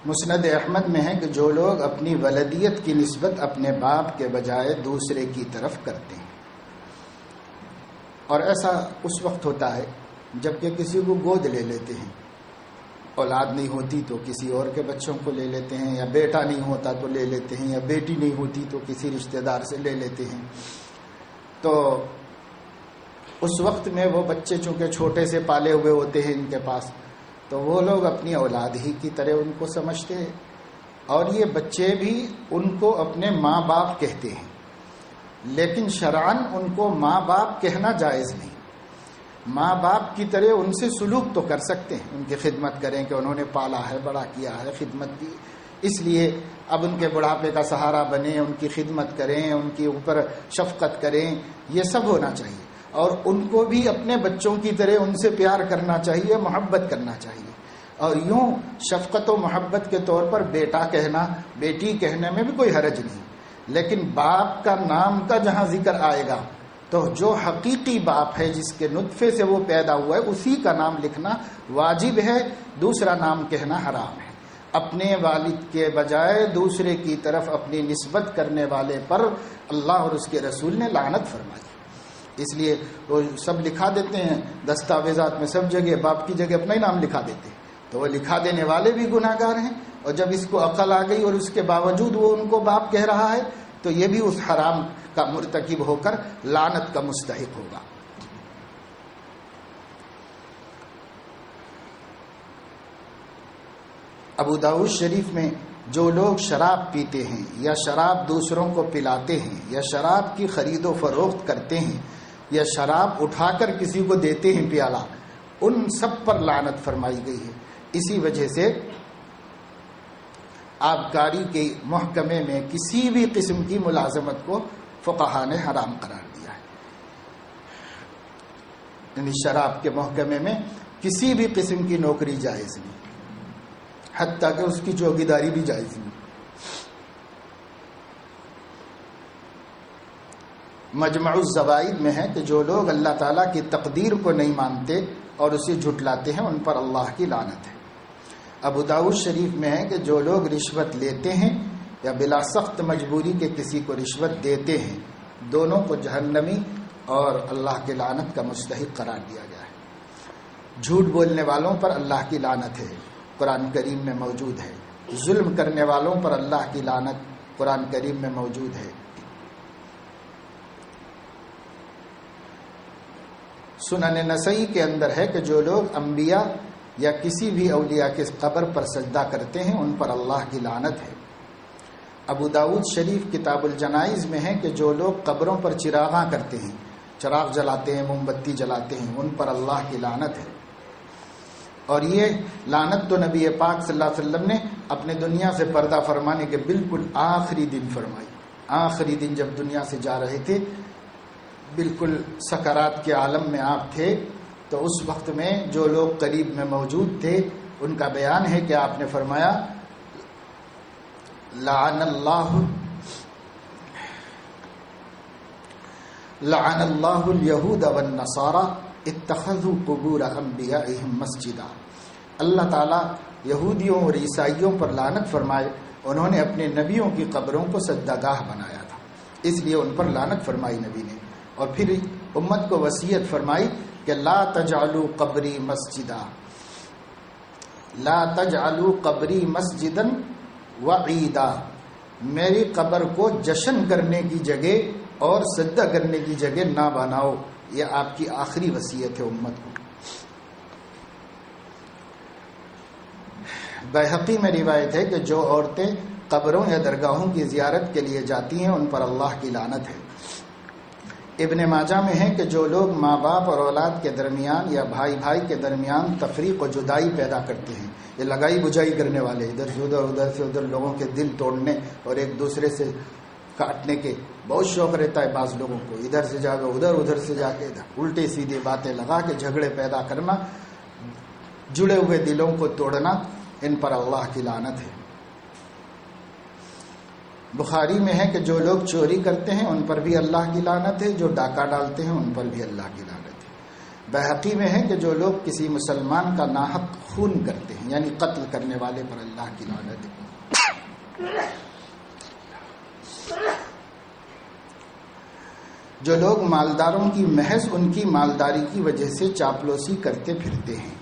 مسند احمد میں ہے کہ جو لوگ اپنی ولدیت کی نسبت اپنے باپ کے بجائے دوسرے کی طرف کرتے ہیں، اور ایسا اس وقت ہوتا ہے جب کہ کسی کو گود لے لیتے ہیں، اولاد نہیں ہوتی تو کسی اور کے بچوں کو لے لیتے ہیں، یا بیٹا نہیں ہوتا تو لے لیتے ہیں، یا بیٹی نہیں ہوتی تو کسی رشتہ دار سے لے لیتے ہیں. تو اس وقت میں وہ بچے چونکہ چھوٹے سے پالے ہوئے ہوتے ہیں ان کے پاس، تو وہ لوگ اپنی اولاد ہی کی طرح ان کو سمجھتے ہیں، اور یہ بچے بھی ان کو اپنے ماں باپ کہتے ہیں، لیکن شرعاً ان کو ماں باپ کہنا جائز نہیں۔ ماں باپ کی طرح ان سے سلوک تو کر سکتے ہیں، ان کی خدمت کریں کہ انہوں نے پالا ہے، بڑا کیا ہے، خدمت کی، اس لیے اب ان کے بڑھاپے کا سہارا بنیں، ان کی خدمت کریں، ان کے اوپر شفقت کریں، یہ سب ہونا چاہیے۔ اور ان کو بھی اپنے بچوں کی طرح ان سے پیار کرنا چاہیے، محبت کرنا چاہیے۔ اور یوں شفقت و محبت کے طور پر بیٹا کہنا، بیٹی کہنے میں بھی کوئی حرج نہیں، لیکن باپ کا نام کا جہاں ذکر آئے گا تو جو حقیقی باپ ہے، جس کے نطفے سے وہ پیدا ہوا ہے، اسی کا نام لکھنا واجب ہے، دوسرا نام کہنا حرام ہے۔ اپنے والد کے بجائے دوسرے کی طرف اپنی نسبت کرنے والے پر اللہ اور اس کے رسول نے لعنت فرمائی، اس لیے وہ سب لکھا دیتے ہیں دستاویزات میں، سب جگہ باپ کی جگہ اپنا ہی نام لکھا دیتے ہیں، تو وہ لکھا دینے والے بھی گناہ گار ہیں، اور جب اس کو عقل آ گئی اور اس کے باوجود وہ ان کو باپ کہہ رہا ہے تو یہ بھی اس حرام کا مرتکب ہو کر لعنت کا مستحق ہوگا۔ ابو داؤد شریف میں جو لوگ شراب پیتے ہیں یا شراب دوسروں کو پلاتے ہیں یا شراب کی خرید و فروخت کرتے ہیں یا شراب اٹھا کر کسی کو دیتے ہیں پیالہ، ان سب پر لعنت فرمائی گئی ہے۔ اسی وجہ سے آبکاری کے محکمے میں کسی بھی قسم کی ملازمت کو فقہا نے حرام قرار دیا ہے، یعنی شراب کے محکمے میں کسی بھی قسم کی نوکری جائز نہیں، حتیٰ کہ اس کی چوکیداری بھی جائز نہیں۔ مجمع الزوائد میں ہے کہ جو لوگ اللہ تعالیٰ کی تقدیر کو نہیں مانتے اور اسے جھٹلاتے ہیں ان پر اللہ کی لعنت ہے۔ ابو داؤد شریف میں ہے کہ جو لوگ رشوت لیتے ہیں یا بلا سخت مجبوری کے کسی کو رشوت دیتے ہیں، دونوں کو جہنمی اور اللہ کی لعنت کا مستحق قرار دیا گیا ہے۔ جھوٹ بولنے والوں پر اللہ کی لعنت ہے، قرآن کریم میں موجود ہے۔ ظلم کرنے والوں پر اللہ کی لعنت قرآن کریم میں موجود ہے۔ سنن نسائی کے اندر ہے کہ جو لوگ انبیاء یا کسی بھی اولیاء کے قبر پر سجدہ کرتے ہیں ان پر اللہ کی لعنت ہے۔ ابو داؤد شریف کتاب الجنائز میں ہے کہ جو لوگ قبروں پر چراغاں کرتے ہیں، چراغ جلاتے ہیں، موم بتی جلاتے ہیں، ان پر اللہ کی لعنت ہے۔ اور یہ لعنت تو نبی پاک صلی اللہ علیہ وسلم نے اپنے دنیا سے پردہ فرمانے کے بالکل آخری دن فرمائی۔ آخری دن جب دنیا سے جا رہے تھے، بالکل سکرات کے عالم میں آپ تھے، تو اس وقت میں جو لوگ قریب میں موجود تھے ان کا بیان ہے کہ آپ نے فرمایا لعن اللہ الیہود والنصارى اتخذوا قبور انبیائہم مسجدا۔ اللہ تعالیٰ یہودیوں اور عیسائیوں پر لعنت فرمائے، انہوں نے اپنے نبیوں کی قبروں کو سجدہ گاہ بنایا تھا، اس لیے ان پر لعنت فرمائی نبی نے۔ اور پھر امت کو وصیت فرمائی کہ لا تجعلوا قبری مسجدا، لا تجعلوا قبری مسجدا وعیدا، میری قبر کو جشن کرنے کی جگہ اور سجدہ کرنے کی جگہ نہ بناؤ۔ یہ آپ کی آخری وصیت ہے امت کو۔ بیہقی میں روایت ہے کہ جو عورتیں قبروں یا درگاہوں کی زیارت کے لیے جاتی ہیں ان پر اللہ کی لعنت ہے۔ ابن ماجہ میں ہے کہ جو لوگ ماں باپ اور اولاد کے درمیان یا بھائی بھائی کے درمیان تفریق و جدائی پیدا کرتے ہیں، یہ لگائی بجائی کرنے والے، ادھر سے ادھر لوگوں کے دل توڑنے اور ایک دوسرے سے کاٹنے کے بہت شوق رہتا ہے بعض لوگوں کو، ادھر سے جا کے ادھر، ادھر سے جا کے ادھر، الٹے سیدھے باتیں لگا کے جھگڑے پیدا کرنا، جڑے ہوئے دلوں کو توڑنا، ان پر اللہ کی لعنت ہے۔ بخاری میں ہے کہ جو لوگ چوری کرتے ہیں ان پر بھی اللہ کی لعنت ہے، جو ڈاکہ ڈالتے ہیں ان پر بھی اللہ کی لعنت ہے۔ بیہقی میں ہے کہ جو لوگ کسی مسلمان کا ناحق خون کرتے ہیں، یعنی قتل کرنے والے پر اللہ کی لعنت ہے۔ جو لوگ مالداروں کی محض ان کی مالداری کی وجہ سے چاپلوسی کرتے پھرتے ہیں،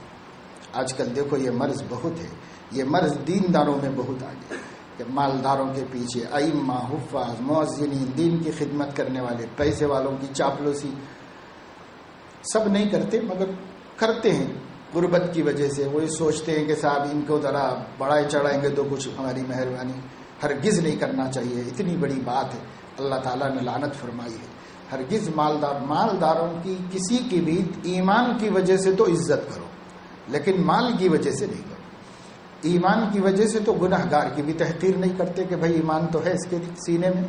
آج کل دیکھو یہ مرض بہت ہے، یہ مرض دینداروں میں بہت آگے کہ مالداروں کے پیچھے ائمہ، حفاظ، مؤذنین، دین کی خدمت کرنے والے، پیسے والوں کی چاپلوسی، سب نہیں کرتے مگر کرتے ہیں غربت کی وجہ سے. وہ سوچتے ہیں کہ صاحب ان کو ذرا بڑھائے چڑھائیں گے تو کچھ ہماری مہربانی. ہرگز نہیں کرنا چاہیے. اتنی بڑی بات ہے, اللہ تعالیٰ نے لعنت فرمائی ہے. ہرگز مالداروں کی کسی کی بھی ایمان کی وجہ سے تو عزت کرو, لیکن مال کی وجہ سے نہیں کرو. ایمان کی وجہ سے تو گناہگار کی بھی تحقیر نہیں کرتے کہ بھائی ایمان تو ہے اس کے سینے میں,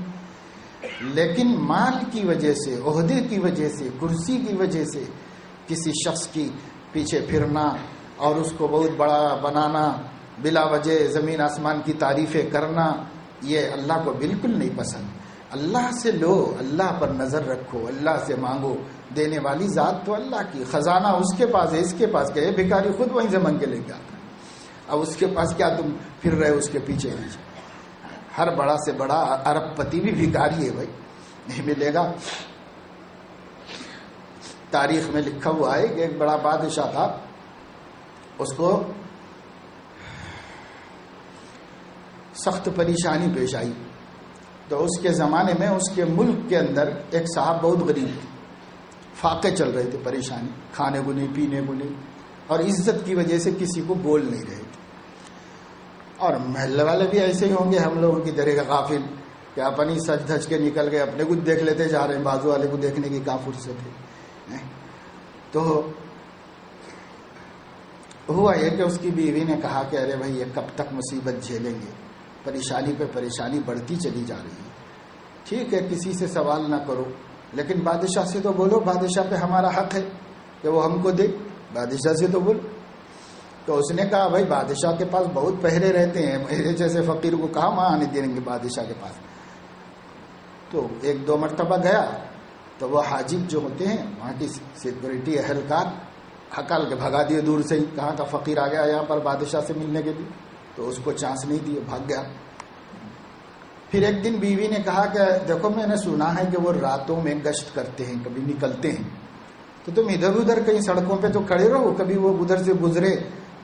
لیکن مال کی وجہ سے, عہدے کی وجہ سے, کرسی کی وجہ سے کسی شخص کی پیچھے پھرنا اور اس کو بہت بڑا بنانا, بلا وجہ زمین آسمان کی تعریفیں کرنا, یہ اللہ کو بالکل نہیں پسند. اللہ سے لو, اللہ پر نظر رکھو, اللہ سے مانگو. دینے والی ذات تو اللہ کی, خزانہ اس کے پاس ہے, اس کے پاس گئے بھکاری خود وہیں سے مانگ کے لے کے آتا ہے. اب اس کے پاس کیا تم پھر رہے اس کے پیچھے پیچھے. ہر بڑا سے بڑا ارب پتی بھی بھکاری ہے بھائی, نہیں ملے گا. تاریخ میں لکھا ہوا ہے کہ ایک بڑا بادشاہ تھا, اس کو سخت پریشانی پیش آئی. تو اس کے زمانے میں اس کے ملک کے اندر ایک صاحب بہت غریب تھے, فاقے چل رہے تھے, پریشانی, کھانے کو نہیں, پینے کو نہیں, اور عزت کی وجہ سے کسی کو بول نہیں رہے تھے. اور محلے والے بھی ایسے ہی ہوں گے ہم لوگوں کی طرح کا غافل, کہ اپنی سج دھج کے نکل گئے, اپنے کو دیکھ لیتے جا رہے ہیں, بازو والے کو دیکھنے کی کہاں فرصت ہے. تو ہوا یہ کہ اس کی بیوی نے کہا کہ ارے بھائی یہ کب تک مصیبت جھیلیں گے, پریشانی پہ پریشانی بڑھتی چلی جا رہی ہے. ٹھیک ہے کسی سے سوال نہ کرو, لیکن بادشاہ سے تو بولو, بادشاہ پہ ہمارا حق ہے کہ وہ ہم کو دے, بادشاہ سے تو بولو. تو اس نے کہا بھائی بادشاہ کے پاس بہت پہرے رہتے ہیں, میرے جیسے فقیر کو کہاں وہاں آنے دیں گے بادشاہ کے پاس. تو ایک دو مرتبہ گیا تو وہ حاجب جو ہوتے ہیں وہاں کی سیکورٹی اہلکار ہکال کے بھگا دیے دور سے ہی. کہاں کا فقیر آ گیا یہاں پر بادشاہ سے ملنے کے لیے, تو اس کو چانس نہیں دیے, بھاگ گیا. پھر ایک دن بیوی نے کہا کہ دیکھو میں نے سنا ہے کہ وہ راتوں میں گشت کرتے ہیں, کبھی نکلتے ہیں, تو تم ادھر ادھر کہیں سڑکوں پہ تو کھڑے رہو, کبھی وہ ادھر سے گزرے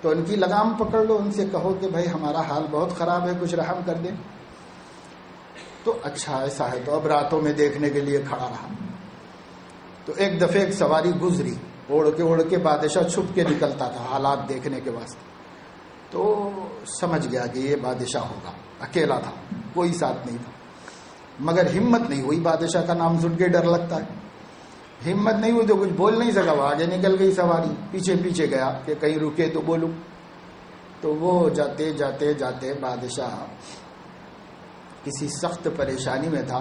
تو ان کی لگام پکڑ لو, ان سے کہو کہ بھائی ہمارا حال بہت خراب ہے, کچھ رحم کر دیں. تو اچھا ایسا ہے, تو اب راتوں میں دیکھنے کے لیے کھڑا رہا. تو ایک دفعہ ایک سواری گزری, اڑ کے بادشاہ چھپ کے نکلتا تھا حالات دیکھنے کے واسطے. تو سمجھ گیا کہ یہ بادشاہ ہوگا, اکیلا تھا, کوئی ساتھ نہیں تھا. مگر ہمت نہیں ہوئی, بادشاہ کا نام سن کے ڈر لگتا ہے, ہمت نہیں ہوئی تو کچھ بول نہیں سکا. وہ آگے نکل گئی سواری, پیچھے پیچھے گیا کہ کہیں رکے تو بولوں. تو وہ جاتے جاتے جاتے بادشاہ کسی سخت پریشانی میں تھا.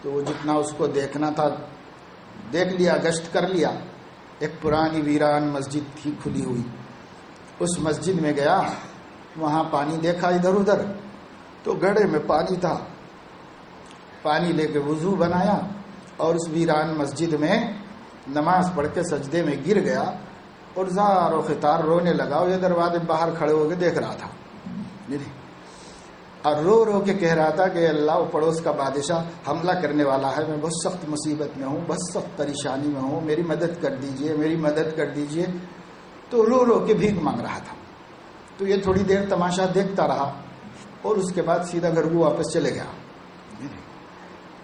تو جتنا اس کو دیکھنا تھا دیکھ لیا, گشت کر لیا. ایک پرانی ویران مسجد تھی کھلی ہوئی, اس مسجد میں گیا, وہاں پانی دیکھا ادھر ادھر, تو گڑھے میں پانی تھا. پانی لے کے وضو بنایا اور اس ویران مسجد میں نماز پڑھ کے سجدے میں گر گیا اور زار و خطار رونے لگا. اور یہ دروازے باہر کھڑے ہو کے دیکھ رہا تھا اور رو رو کے کہہ رہا تھا کہ اللہ پڑوس کا بادشاہ حملہ کرنے والا ہے, میں بہت سخت مصیبت میں ہوں, بہت سخت پریشانی میں ہوں, میری مدد کر دیجئے, میری مدد کر دیجئے. تو رو رو کے بھیک مانگ رہا تھا. تو یہ تھوڑی دیر تماشا دیکھتا رہا اور اس کے بعد سیدھا گھر کو واپس چلے گیا.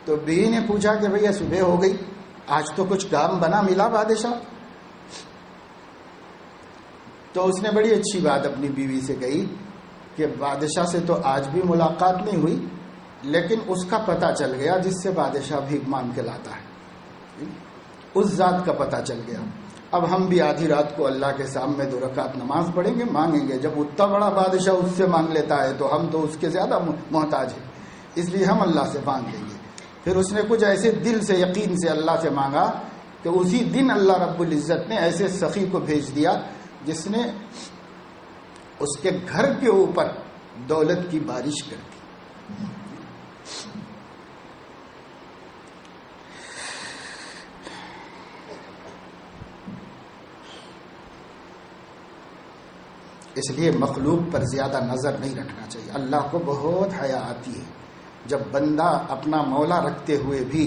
تو بیوی نے پوچھا کہ بھئی صبح ہو گئی, آج تو کچھ کام بنا ملا بادشاہ؟ تو اس نے بڑی اچھی بات اپنی بیوی سے کہی کہ بادشاہ سے تو آج بھی ملاقات نہیں ہوئی, لیکن اس کا پتہ چل گیا جس سے بادشاہ بھیک مانگ کے لاتا ہے, اس ذات کا پتہ چل گیا. اب ہم بھی آدھی رات کو اللہ کے سامنے 2 رکعت نماز پڑھیں گے, مانگیں گے. جب اتنا بڑا بادشاہ اس سے مانگ لیتا ہے تو ہم تو اس کے زیادہ محتاج ہیں, اس لیے ہم اللہ سے مانگ لیں گے. پھر اس نے کچھ ایسے دل سے یقین سے اللہ سے مانگا کہ اسی دن اللہ رب العزت نے ایسے سخی کو بھیج دیا جس نے اس کے گھر کے اوپر دولت کی بارش کر دی. اس لیے مخلوق پر زیادہ نظر نہیں رکھنا چاہیے. اللہ کو بہت حیا آتی ہے جب بندہ اپنا مولا رکھتے ہوئے بھی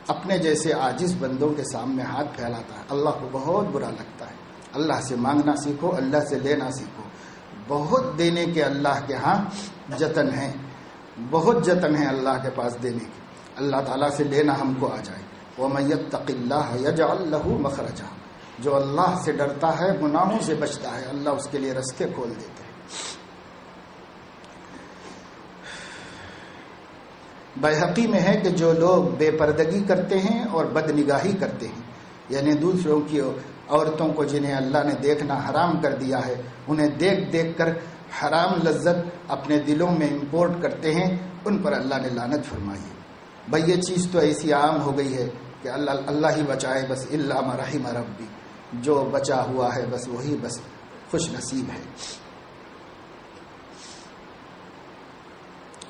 اپنے جیسے عاجز بندوں کے سامنے ہاتھ پھیلاتا ہے. اللہ کو بہت برا لگتا ہے. اللہ سے مانگنا سیکھو, اللہ سے لینا سیکھو. بہت دینے کے اللہ کے ہاں جتن ہیں, بہت جتن ہے اللہ کے پاس دینے کے. اللہ تعالیٰ سے لینا ہم کو آ جائے. وَمَن يَتَّقِ اللَّهَ يَجْعَل لَّهُ مَخْرَجًا، جو اللہ سے ڈرتا ہے گناہوں سے بچتا ہے، اللہ اس کے لیے راستے کھول دیتے ہیں۔ بیہقی میں ہے کہ جو لوگ بے پردگی کرتے ہیں اور بدنگاہی کرتے ہیں، یعنی دوسروں کی عورتوں کو جنہیں اللہ نے دیکھنا حرام کر دیا ہے، انہیں دیکھ دیکھ کر حرام لذت اپنے دلوں میں امپورٹ کرتے ہیں، ان پر اللہ نے لعنت فرمائی ہے۔ بھئی یہ چیز تو ایسی عام ہو گئی ہے کہ اللہ ہی بچائے، بس الا ما رحم ربی، جو بچا ہوا ہے بس وہی بس خوش نصیب ہے۔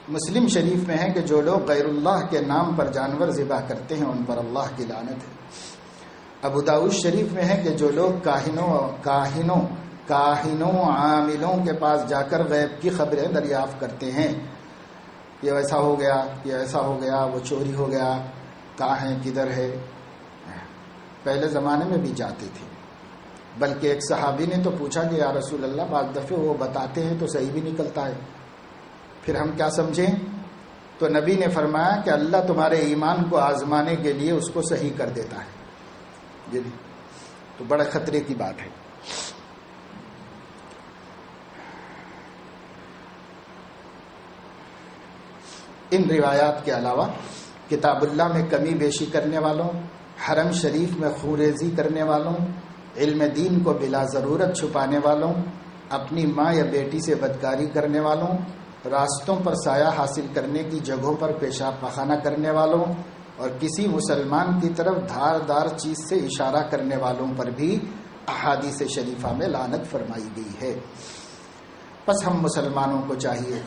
مسلم شریف میں ہے کہ جو لوگ غیر اللہ کے نام پر جانور ذبح کرتے ہیں ان پر اللہ کی لعنت ہے۔ ابو داؤد شریف میں ہے کہ جو لوگ کاہنوں عاملوں کے پاس جا کر غیب کی خبریں دریافت کرتے ہیں، یہ ایسا ہو گیا، یہ ایسا ہو گیا، وہ چوری ہو گیا، کہاں ہے، کدھر ہے، پہلے زمانے میں بھی جاتے تھے۔ بلکہ ایک صحابی نے تو پوچھا کہ یا رسول اللہ بعض دفعے وہ بتاتے ہیں تو صحیح بھی نکلتا ہے، پھر ہم کیا سمجھیں؟ تو نبی نے فرمایا کہ اللہ تمہارے ایمان کو آزمانے کے لیے اس کو صحیح کر دیتا ہے۔ یہ تو بڑے خطرے کی بات ہے۔ ان روایات کے علاوہ کتاب اللہ میں کمی بیشی کرنے والوں، حرم شریف میں خوریزی کرنے والوں، علم دین کو بلا ضرورت چھپانے والوں، اپنی ماں یا بیٹی سے بدکاری کرنے والوں، راستوں پر سایہ حاصل کرنے کی جگہوں پر پیشاب پخانہ کرنے والوں اور کسی مسلمان کی طرف دھاردار چیز سے اشارہ کرنے والوں پر بھی احادیث شریفہ میں لعنت فرمائی گئی ہے۔ پس ہم مسلمانوں کو چاہیے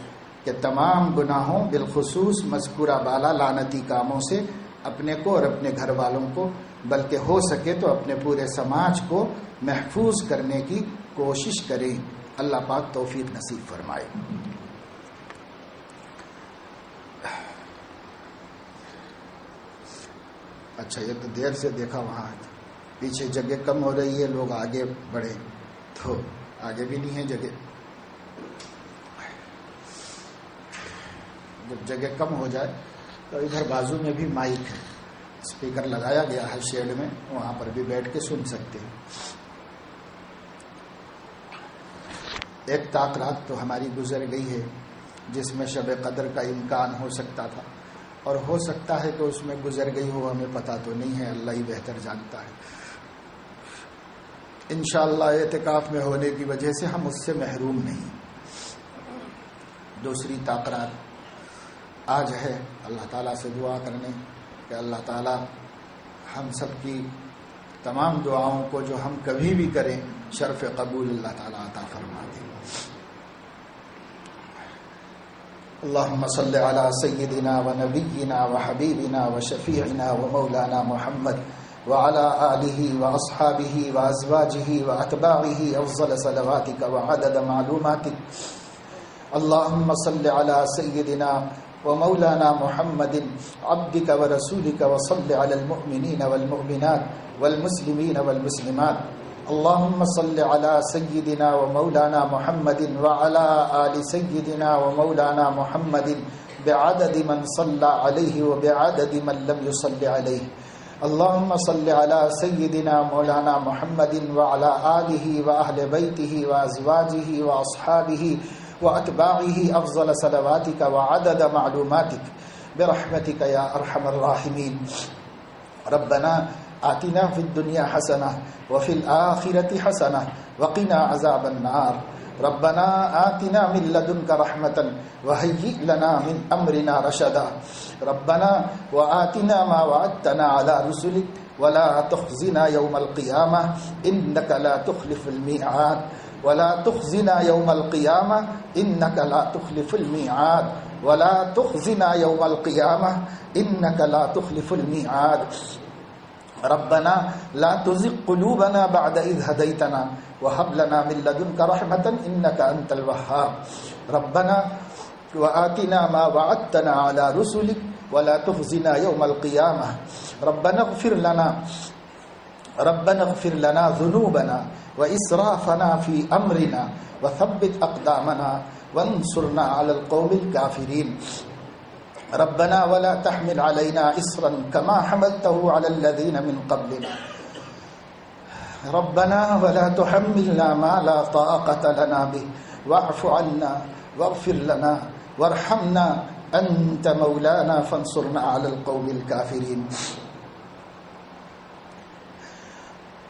کہ تمام گناہوں بالخصوص مذکورہ بالا لعنتی کاموں سے اپنے کو اور اپنے گھر والوں کو، بلکہ ہو سکے تو اپنے پورے سماج کو محفوظ کرنے کی کوشش کریں۔ اللہ پاک توفیق نصیب فرمائے۔ اچھا، یہ تو دیر سے دیکھا، وہاں پیچھے جگہ کم ہو رہی ہے، لوگ آگے بڑھے تو آگے بھی نہیں ہے جگہ۔ جب جگہ کم ہو جائے تو ادھر بازو میں بھی مائک ہے، اسپیکر لگایا گیا ہے شیڈ میں، وہاں پر بھی بیٹھ کے سن سکتے ہیں۔ ایک طاق رات تو ہماری گزر گئی ہے جس میں شب قدر کا امکان ہو سکتا تھا، اور ہو سکتا ہے کہ اس میں گزر گئی ہو، ہمیں پتہ تو نہیں ہے، اللہ ہی بہتر جانتا ہے۔ انشاءاللہ اعتکاف میں ہونے کی وجہ سے ہم اس سے محروم نہیں۔ دوسری طاق رات آج ہے، اللہ تعالیٰ سے دعا کرنے کہ اللہ تعالیٰ ہم سب کی تمام دعاؤں کو جو ہم کبھی بھی کریں شرف قبول اللہ تعالیٰ عطا فرما دے۔ اللهم صل على سيدنا ونبينا وحبيبنا وشفيعنا ومولانا محمد وعلى آله وأصحابه وأزواجه وأتباعه أفضل صلواتك وعدد معلوماتك۔ اللهم صل على سيدنا ومولانا محمد عبدك ورسولك وصل على المؤمنين والمؤمنات والمسلمين والمسلمات۔ اللهم صل على سيدنا ومولانا محمد وعلى آل سيدنا ومولانا محمد بعدد من صلى عليه وبعدد من لم يصل عليه۔ اللهم صل على سيدنا مولانا محمد وعلى آله وأهل بيته وأزواجه وأصحابه وأتباعه أفضل صلواتك وعدد معلوماتك برحمتك يا أرحم الراحمين۔ ربنا آتنا في الدنيا حسنة وفي الآخرة حسنة وقنا عذاب النار۔ ربنا آتنا من لدنك رحمة وهيئ لنا من أمرنا رشدا۔ ربنا وآتنا ما وعدتنا على رسلك ولا تخزنا يوم القيامة إنك لا تخلف الميعاد، ولا تخزنا يوم القيامة إنك لا تخلف الميعاد، ولا تخزنا يوم القيامة إنك لا تخلف الميعاد۔ ربنا لا تزغ قلوبنا بعد إذ هديتنا وهب لنا من لدنك رحمة إنك أنت الوهاب۔ ربنا وآتنا ما وعدتنا على رسلك ولا تخزنا يوم القيامة۔ ربنا اغفر لنا ذنوبنا وإسرافنا في أمرنا وثبت أقدامنا وانصرنا على القوم الكافرين۔ ربنا ولا تحمل علينا إصرا كما حملته على الذين من قبلنا ربنا ولا تحملنا ما لا طاقة لنا به واعف عنا واغفر لنا وارحمنا أنت مولانا فانصرنا على القوم الكافرين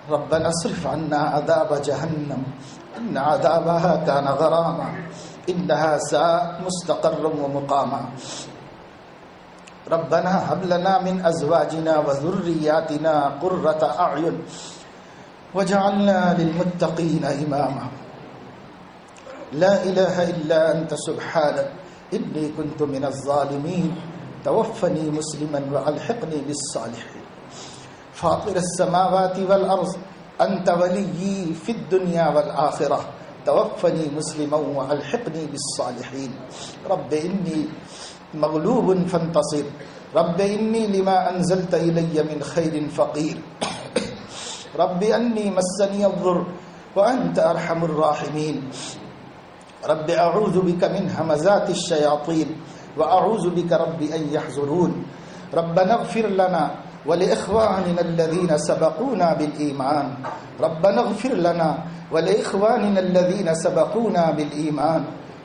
ربنا اصرف عنا عذاب جهنم إن عذابها كان غراما إنها ساءت مستقرا ومقاما ربنا هب لنا من أزواجنا وذرياتنا قرة أعين وجعلنا للمتقين إماما لا إله إلا أنت سبحانك إني كنت من الظالمين توفني مسلما وألحقني بالصالحين فاطر السماوات والأرض أنت وليي في الدنيا والآخرة توفني مسلما وألحقني بالصالحين رب إني مغلوب فانتصر رب إني لما أنزلت إلي من خير فقير رب أني مسني الضر وأنت أرحم الراحمين رب أعوذ بك من همزات الشياطين وأعوذ بك رب أن يحضرون ربنا اغفر لنا ولإخواننا الذين سبقونا بالإيمان ربنا اغفر لنا ولإخواننا الذين سبقونا بالإيمان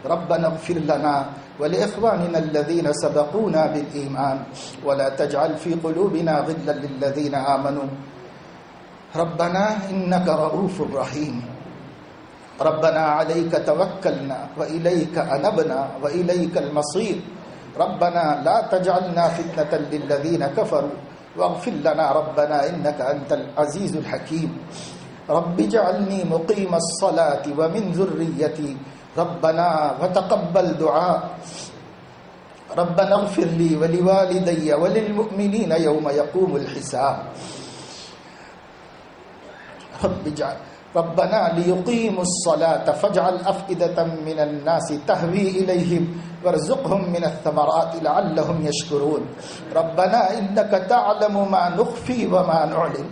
ربنا اغفر لنا ولإخواننا الذين سبقونا بالإيمان ولا تجعل في قلوبنا غلا للذين آمنوا ربنا إنك رؤوف رحيم ربنا عليك توكلنا وإليك أنبنا وإليك المصير ربنا لا تجعلنا فتنة للذين كفروا واغفر لنا ربنا إنك أنت العزيز الحكيم رب اجعلني مقيم الصلاة ومن ذريتي ربنا وتقبل دعاء ربنا اغفر لي ولوالدي وللمؤمنين يوم يقوم الحساب ربنا ليقيموا الصلاة فاجعل أفئدة من الناس تهوي إليهم وارزقهم من الثمرات لعلهم يشكرون ربنا إنك تعلم ما نخفي وما نعلن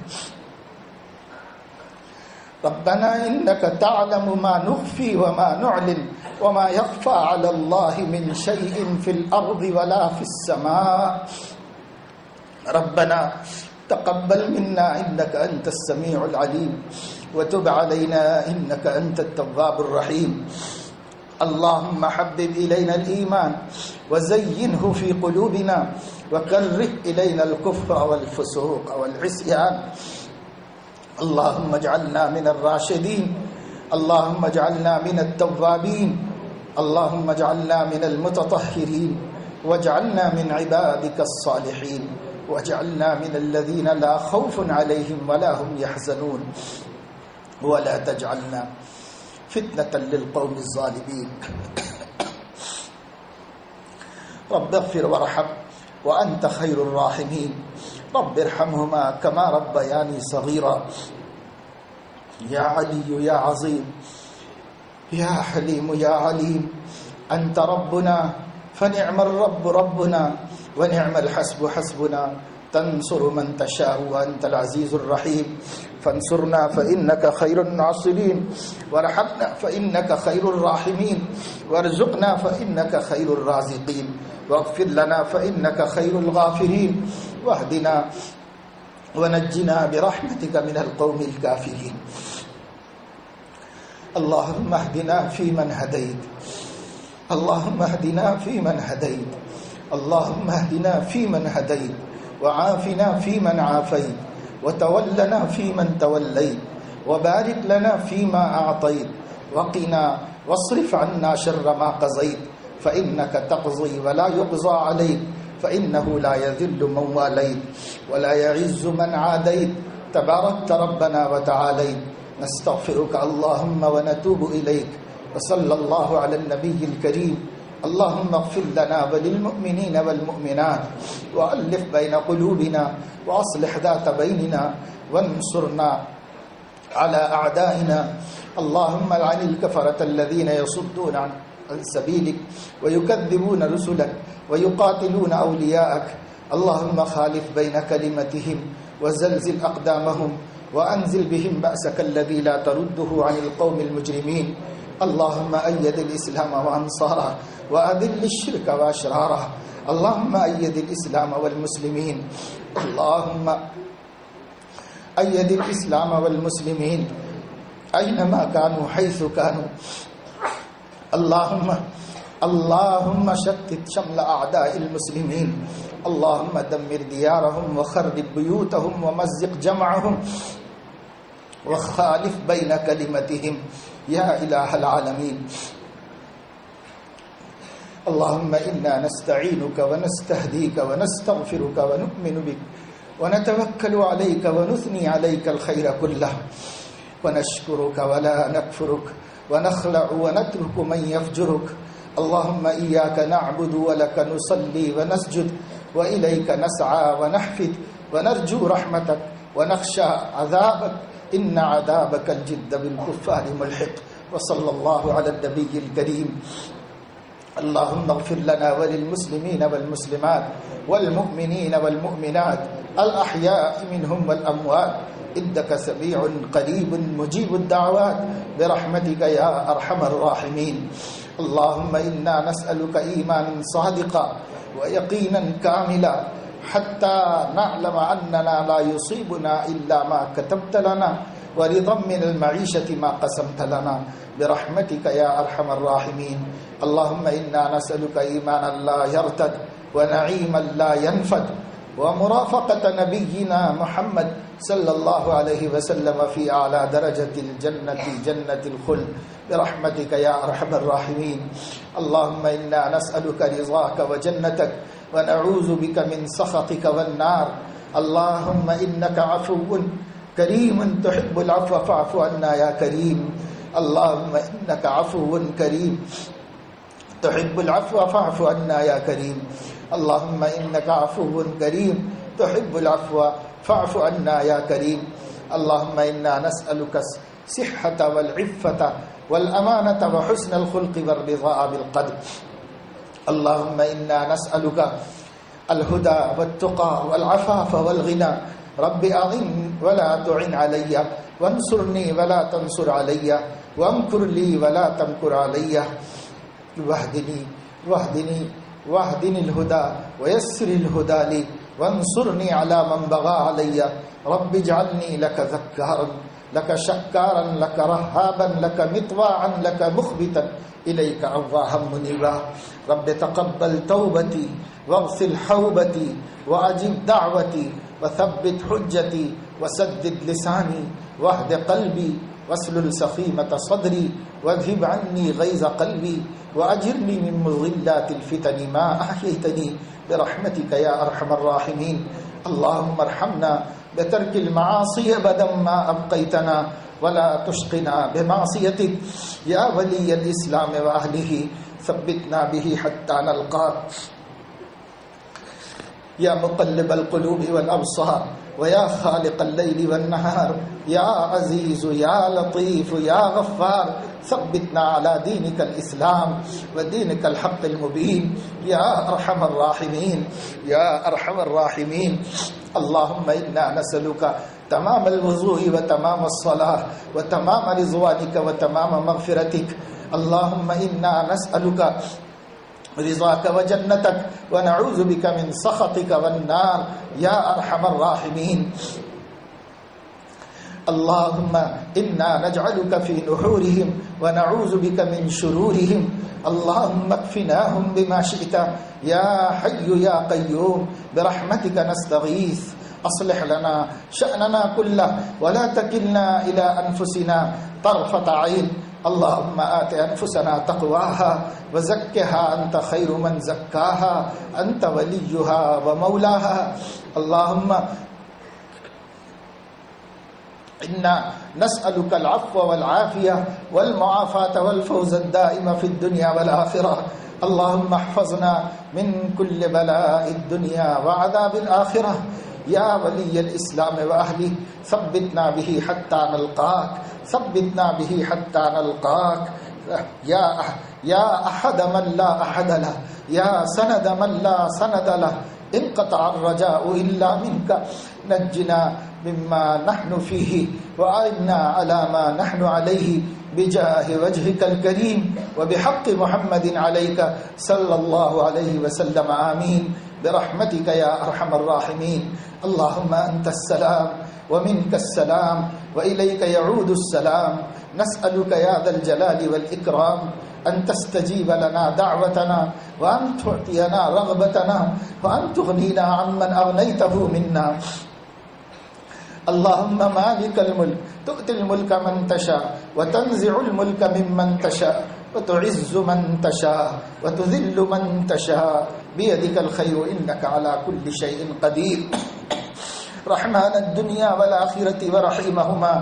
ربنا إنك تعلم ما نخفي وما نعلن وما يخفى على الله من شيء في الأرض ولا في السماء ربنا تقبل منا إنك أنت السميع العليم وتب علينا إنك أنت التواب الرحيم اللهم حبب إلينا الإيمان وزينه في قلوبنا وكره إلينا الكفر والفسوق والعصيان اللهم اجعلنا من الراشدين اللهم اجعلنا من التوابين اللهم اجعلنا من المتطهرين واجعلنا من عبادك الصالحين واجعلنا من الذين لا خوف عليهم ولا هم يحزنون ولا تجعلنا فتنة للقوم الظالمين رب اغفر وارحم وأنت خير الراحمين رب ارحمهما كما ربياني صغيرا يا علي يا عظيم يا حليم يا عليم أنت ربنا فنعم الرب ربنا ونعم الحسب حسبنا تنصر من تشاء وأنت العزيز الرحيم فانصرنا فإنك خير الناصرين وارحمنا فإنك خير الراحمين وارزقنا فإنك خير الرازقين واغفر لنا فإنك خير الغافرين واهدنا ونجنا برحمتك من القوم الكافرين اللهم اهدنا فيمن هديت اللهم اهدنا فيمن هديت اللهم اهدنا فيمن هديت وعافنا فيمن عافيت وتولنا فيمن توليت وبارك لنا فيما أعطيت وقنا واصرف عنا شر ما قضيت فإنك تقضي ولا يقضى عليك فإنه لا يذل من واليت ولا يعز من عاديت تباركت ربنا وتعاليت نستغفرك اللهم ونتوب إليك وصلى الله على النبي الكريم اللهم اغفر لنا وللمؤمنين والمؤمنات وألف بين قلوبنا وأصلح ذات بيننا وانصرنا على أعدائنا اللهم لعن الكفرة الذين يصدون عن سبيلك ويكذبون رسلك ويقاتلون أولياءك اللهم خالف بين كلمتهم وزلزل أقدامهم وأنزل بهم بأسك الذي لا ترده عن القوم المجرمين اللهم أيد الإسلام وأنصاره وأذل الشرك وأشراره اللهم أيد الإسلام والمسلمين، اللهم أيد الإسلام والمسلمين أينما كانوا حيث كانوا. اللهم شتت شمل أعداء المسلمين، اللهم دمر ديارهم وخرب بيوتهم ومزق جمعهم وخالف بين كلمتهم يا إله العالمين. اللهم إنا نستعينك ونستهديك ونستغفرك ونؤمن بك ونتوكل عليك ونثني عليك الخير كله ونشكرك ولا نكفرك ونخلع ونترك من يفجرك. اللهم إياك نعبد ولك نصلي ونسجد وإليك نسعى ونحفد ونرجو رحمتك ونخشى عذابك إن عذابك الجد بالكفار ملحق. وصلى الله على النبي الكريم. اللهم اغفر لنا وللمسلمين والمسلمات والمؤمنين والمؤمنات الأحياء منهم والأموات إنك سميع قريب مجيب الدعوات برحمتك يا أرحم الراحمين. اللهم إنا نسألك إيمانا صادقا ويقينا كاملا حتى نعلم أننا لا يصيبنا إلا ما كتبت لنا ورضا من المعيشة ما قسمت لنا برحمتك يا أرحم الراحمين. اللهم إنا نسألك إيمانا لا يرتد ونعيما لا ينفد ومرافقة نبينا محمد صلى الله عليه وسلم في أعلى درجة الجنة جنة الخلد برحمتك يا أرحم الراحمين. اللهم إنا نسألك رضاك وجنتك ونعوذ بك من سخطك والنار. اللهم إنك عفو كريم تحب العفو فاعف عنا يا كريم. اللهم إنك عفو كريم تحب العفو فاعف عنا يا كريم. اللهم إنك عفو كريم تحب العفو فاعف عنا يا كريم. اللهم إنا نسألك الصحة والعفة والأمانة وحسن الخلق والرضا بالقدر. اللهم إنا نسألك الهدى والتقى والعفاف والغنى. رب أعن ولا تعن علي وانصرني ولا تنصر علي وامكر لي ولا تمكر علي واهدني الهدى ويسر الهدى لي وانصرني على من بغى علي. رب اجعلني لك ذكارا لك شكارا لك رهابا لك مطواعا لك مخبتا إليك أواها منيبا. رب تقبل توبتي واغسل حوبتي وأجب دعوتي وثبت حجتي وسدد لساني واهد قلبي واسلل سخيمة صدري واذهب عني غيظ قلبي وأجرني من مضلات الفتن ما أحييتني برحمتك يا أرحم الراحمين. اللهم ارحمنا بترك المعاصي أبدا ما أبقيتنا ولا تشقنا بمعصيتك يا ولي الإسلام وأهله ثبتنا به حتى نلقاك. يا مقلب القلوب والأبصار ويا خالق الليل والنهار يا عزيز يا لطيف يا غفار ثبتنا على دينك الإسلام ودينك الحق المبين يا أرحم الراحمين يا أرحم الراحمين. اللهم إنا نسألك تمام الوضوء وتمام الصلاة وتمام رضوانك وتمام مغفرتك. اللهم إنا نسألك رضاك وجنتك ونعوذ بك من سخطك والنار يا أرحم الراحمين. اللهم إنا نجعلك في نحورهم ونعوذ بك من شرورهم. اللهم اكفناهم بما شئت يا حي يا قيوم برحمتك نستغيث. أصلح لنا شأننا كله ولا تكلنا إلى أنفسنا طرفة عين. اللهم آت أنفسنا تقواها وزكها أنت خير من زكاها أنت وليها ومولاها. اللهم إنا نسألك العفو والعافية والمعافاة والفوز الدائم في الدنيا والآخرة. اللهم احفظنا من كل بلاء الدنيا وعذاب الآخرة يا ولي الإسلام وأهله ثبتنا به حتى نلقاك ثبتنا به حتى نلقاك يا أحد من لا أحد له يا سند من لا سند له انقطع الرجاء إلا منك. نجنا مما نحن فيه وأعنا على ما نحن عليه بجاه وجهك الكريم وبحق محمد عليك صلى الله عليه وسلم آمين برحمتك يا أرحم الراحمين. اللهم أنت السلام ومنك السلام وإليك يعود السلام. نسألك يا ذا الجلال والإكرام أن تستجيب لنا دعوتنا وأن تعطينا رغبتنا وأن تغنينا عمن أغنيته منا. اللهم مالك الملك تؤتي الملك من تشاء وتنزع الملك ممن تشاء وتعز من تشاء وتذل من تشاء بيدك الخير إنك على كل شيء قدير. رحمن الدنيا والآخرة ورحيمهما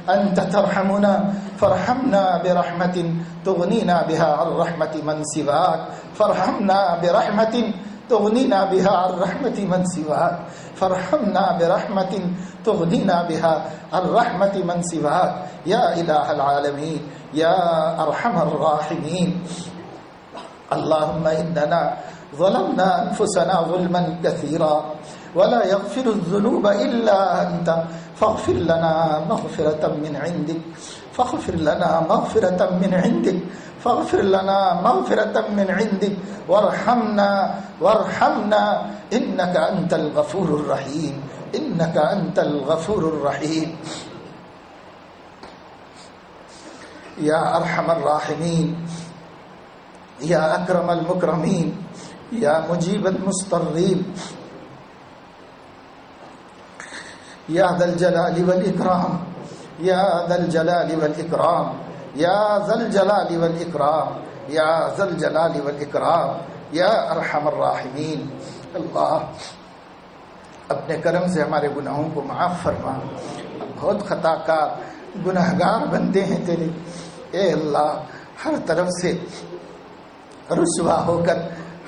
أنت ترحمنا فارحمنا برحمة تغنينا بها عن رحمة من سواك. فارحمنا برحمة تغنينا بها عن رحمة من سواك. فارحمنا برحمة تغنينا بها عن رحمة من سواك يا إله العالمين يا أرحم الراحمين. اللهم إننا ظلمنا أنفسنا ظلما كثيرا ولا يغفر الذنوب إلا أنت فاغفر لنا مغفرة من عندك فاغفر لنا مغفرة من عندك فاغفر لنا مغفرة من عندك وارحمنا إنك أنت الغفور الرحيم إنك أنت الغفور الرحيم. يا أرحم الراحمين يا أكرم المكرمين يا مجيب المضطرين يا ذا الجلال والإكرام يا ذا الجلال والإكرام يا ذا الجلال والإكرام يا ذا الجلال والإكرام یا ارحم الراحمین. اللہ اپنے کرم سے ہمارے گناہوں کو معاف فرما. بہت خطا کار گناہگار بندے ہیں تیرے. اے اللہ ہر طرف سے رسوا ہو کر،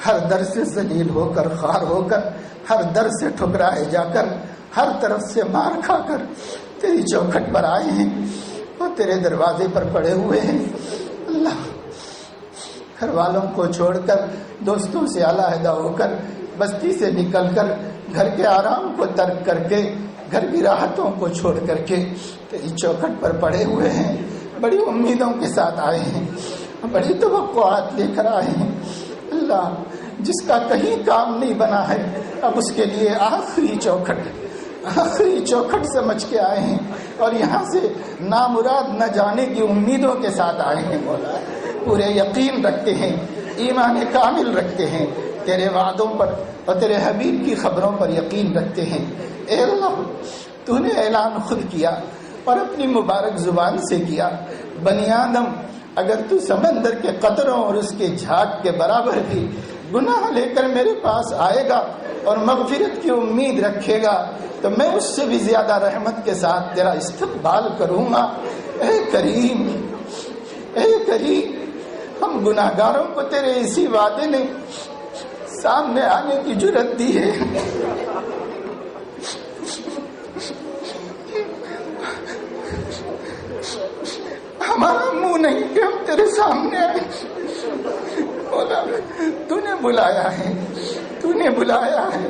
ہر در سے ذلیل ہو کر، خوار ہو کر، ہر در سے ٹھکرائے جا کر، ہر طرف سے مار کھا کر تیری چوکھٹ پر آئے ہیں اور تیرے دروازے پر پڑے ہوئے ہیں. اللہ گھر والوں کو چھوڑ کر، دوستوں سے علیحدہ ہو کر، بستی سے نکل کر، گھر کے آرام کو ترک کر کے، گھر کی راحتوں کو چھوڑ کر کے تیری چوکھٹ پر پڑے ہوئے ہیں. بڑی امیدوں کے ساتھ آئے ہیں، بڑی توقعات لے کر آئے ہیں. اللہ جس کا کہیں کام نہیں بنا ہے، اب اس کے لیے آخری چوکھٹ سمجھ کے آئے ہیں اور یہاں سے نامراد نہ جانے کی امیدوں کے ساتھ آئے ہیں. مولا پورے یقین رکھتے ہیں، ایمان کامل رکھتے ہیں، تیرے وعدوں پر اور تیرے حبیب کی خبروں پر یقین رکھتے ہیں. اے اللہ تو نے اعلان خود کیا اور اپنی مبارک زبان سے کیا، بنی آدم اگر تو سمندر کے قطروں اور اس کے جھاگ کے برابر بھی گناہ لے کر میرے پاس آئے گا اور مغفرت کی امید رکھے گا تو میں اس سے بھی زیادہ رحمت کے ساتھ تیرا استقبال کروں گا. اے کریم ہم گناہگاروں کو تیرے اسی وعدے نے سامنے آنے کی جرت دی ہے. ہمارا منہ نہیں کہ ہم تیرے سامنے آئے. تو نے بلایا ہے،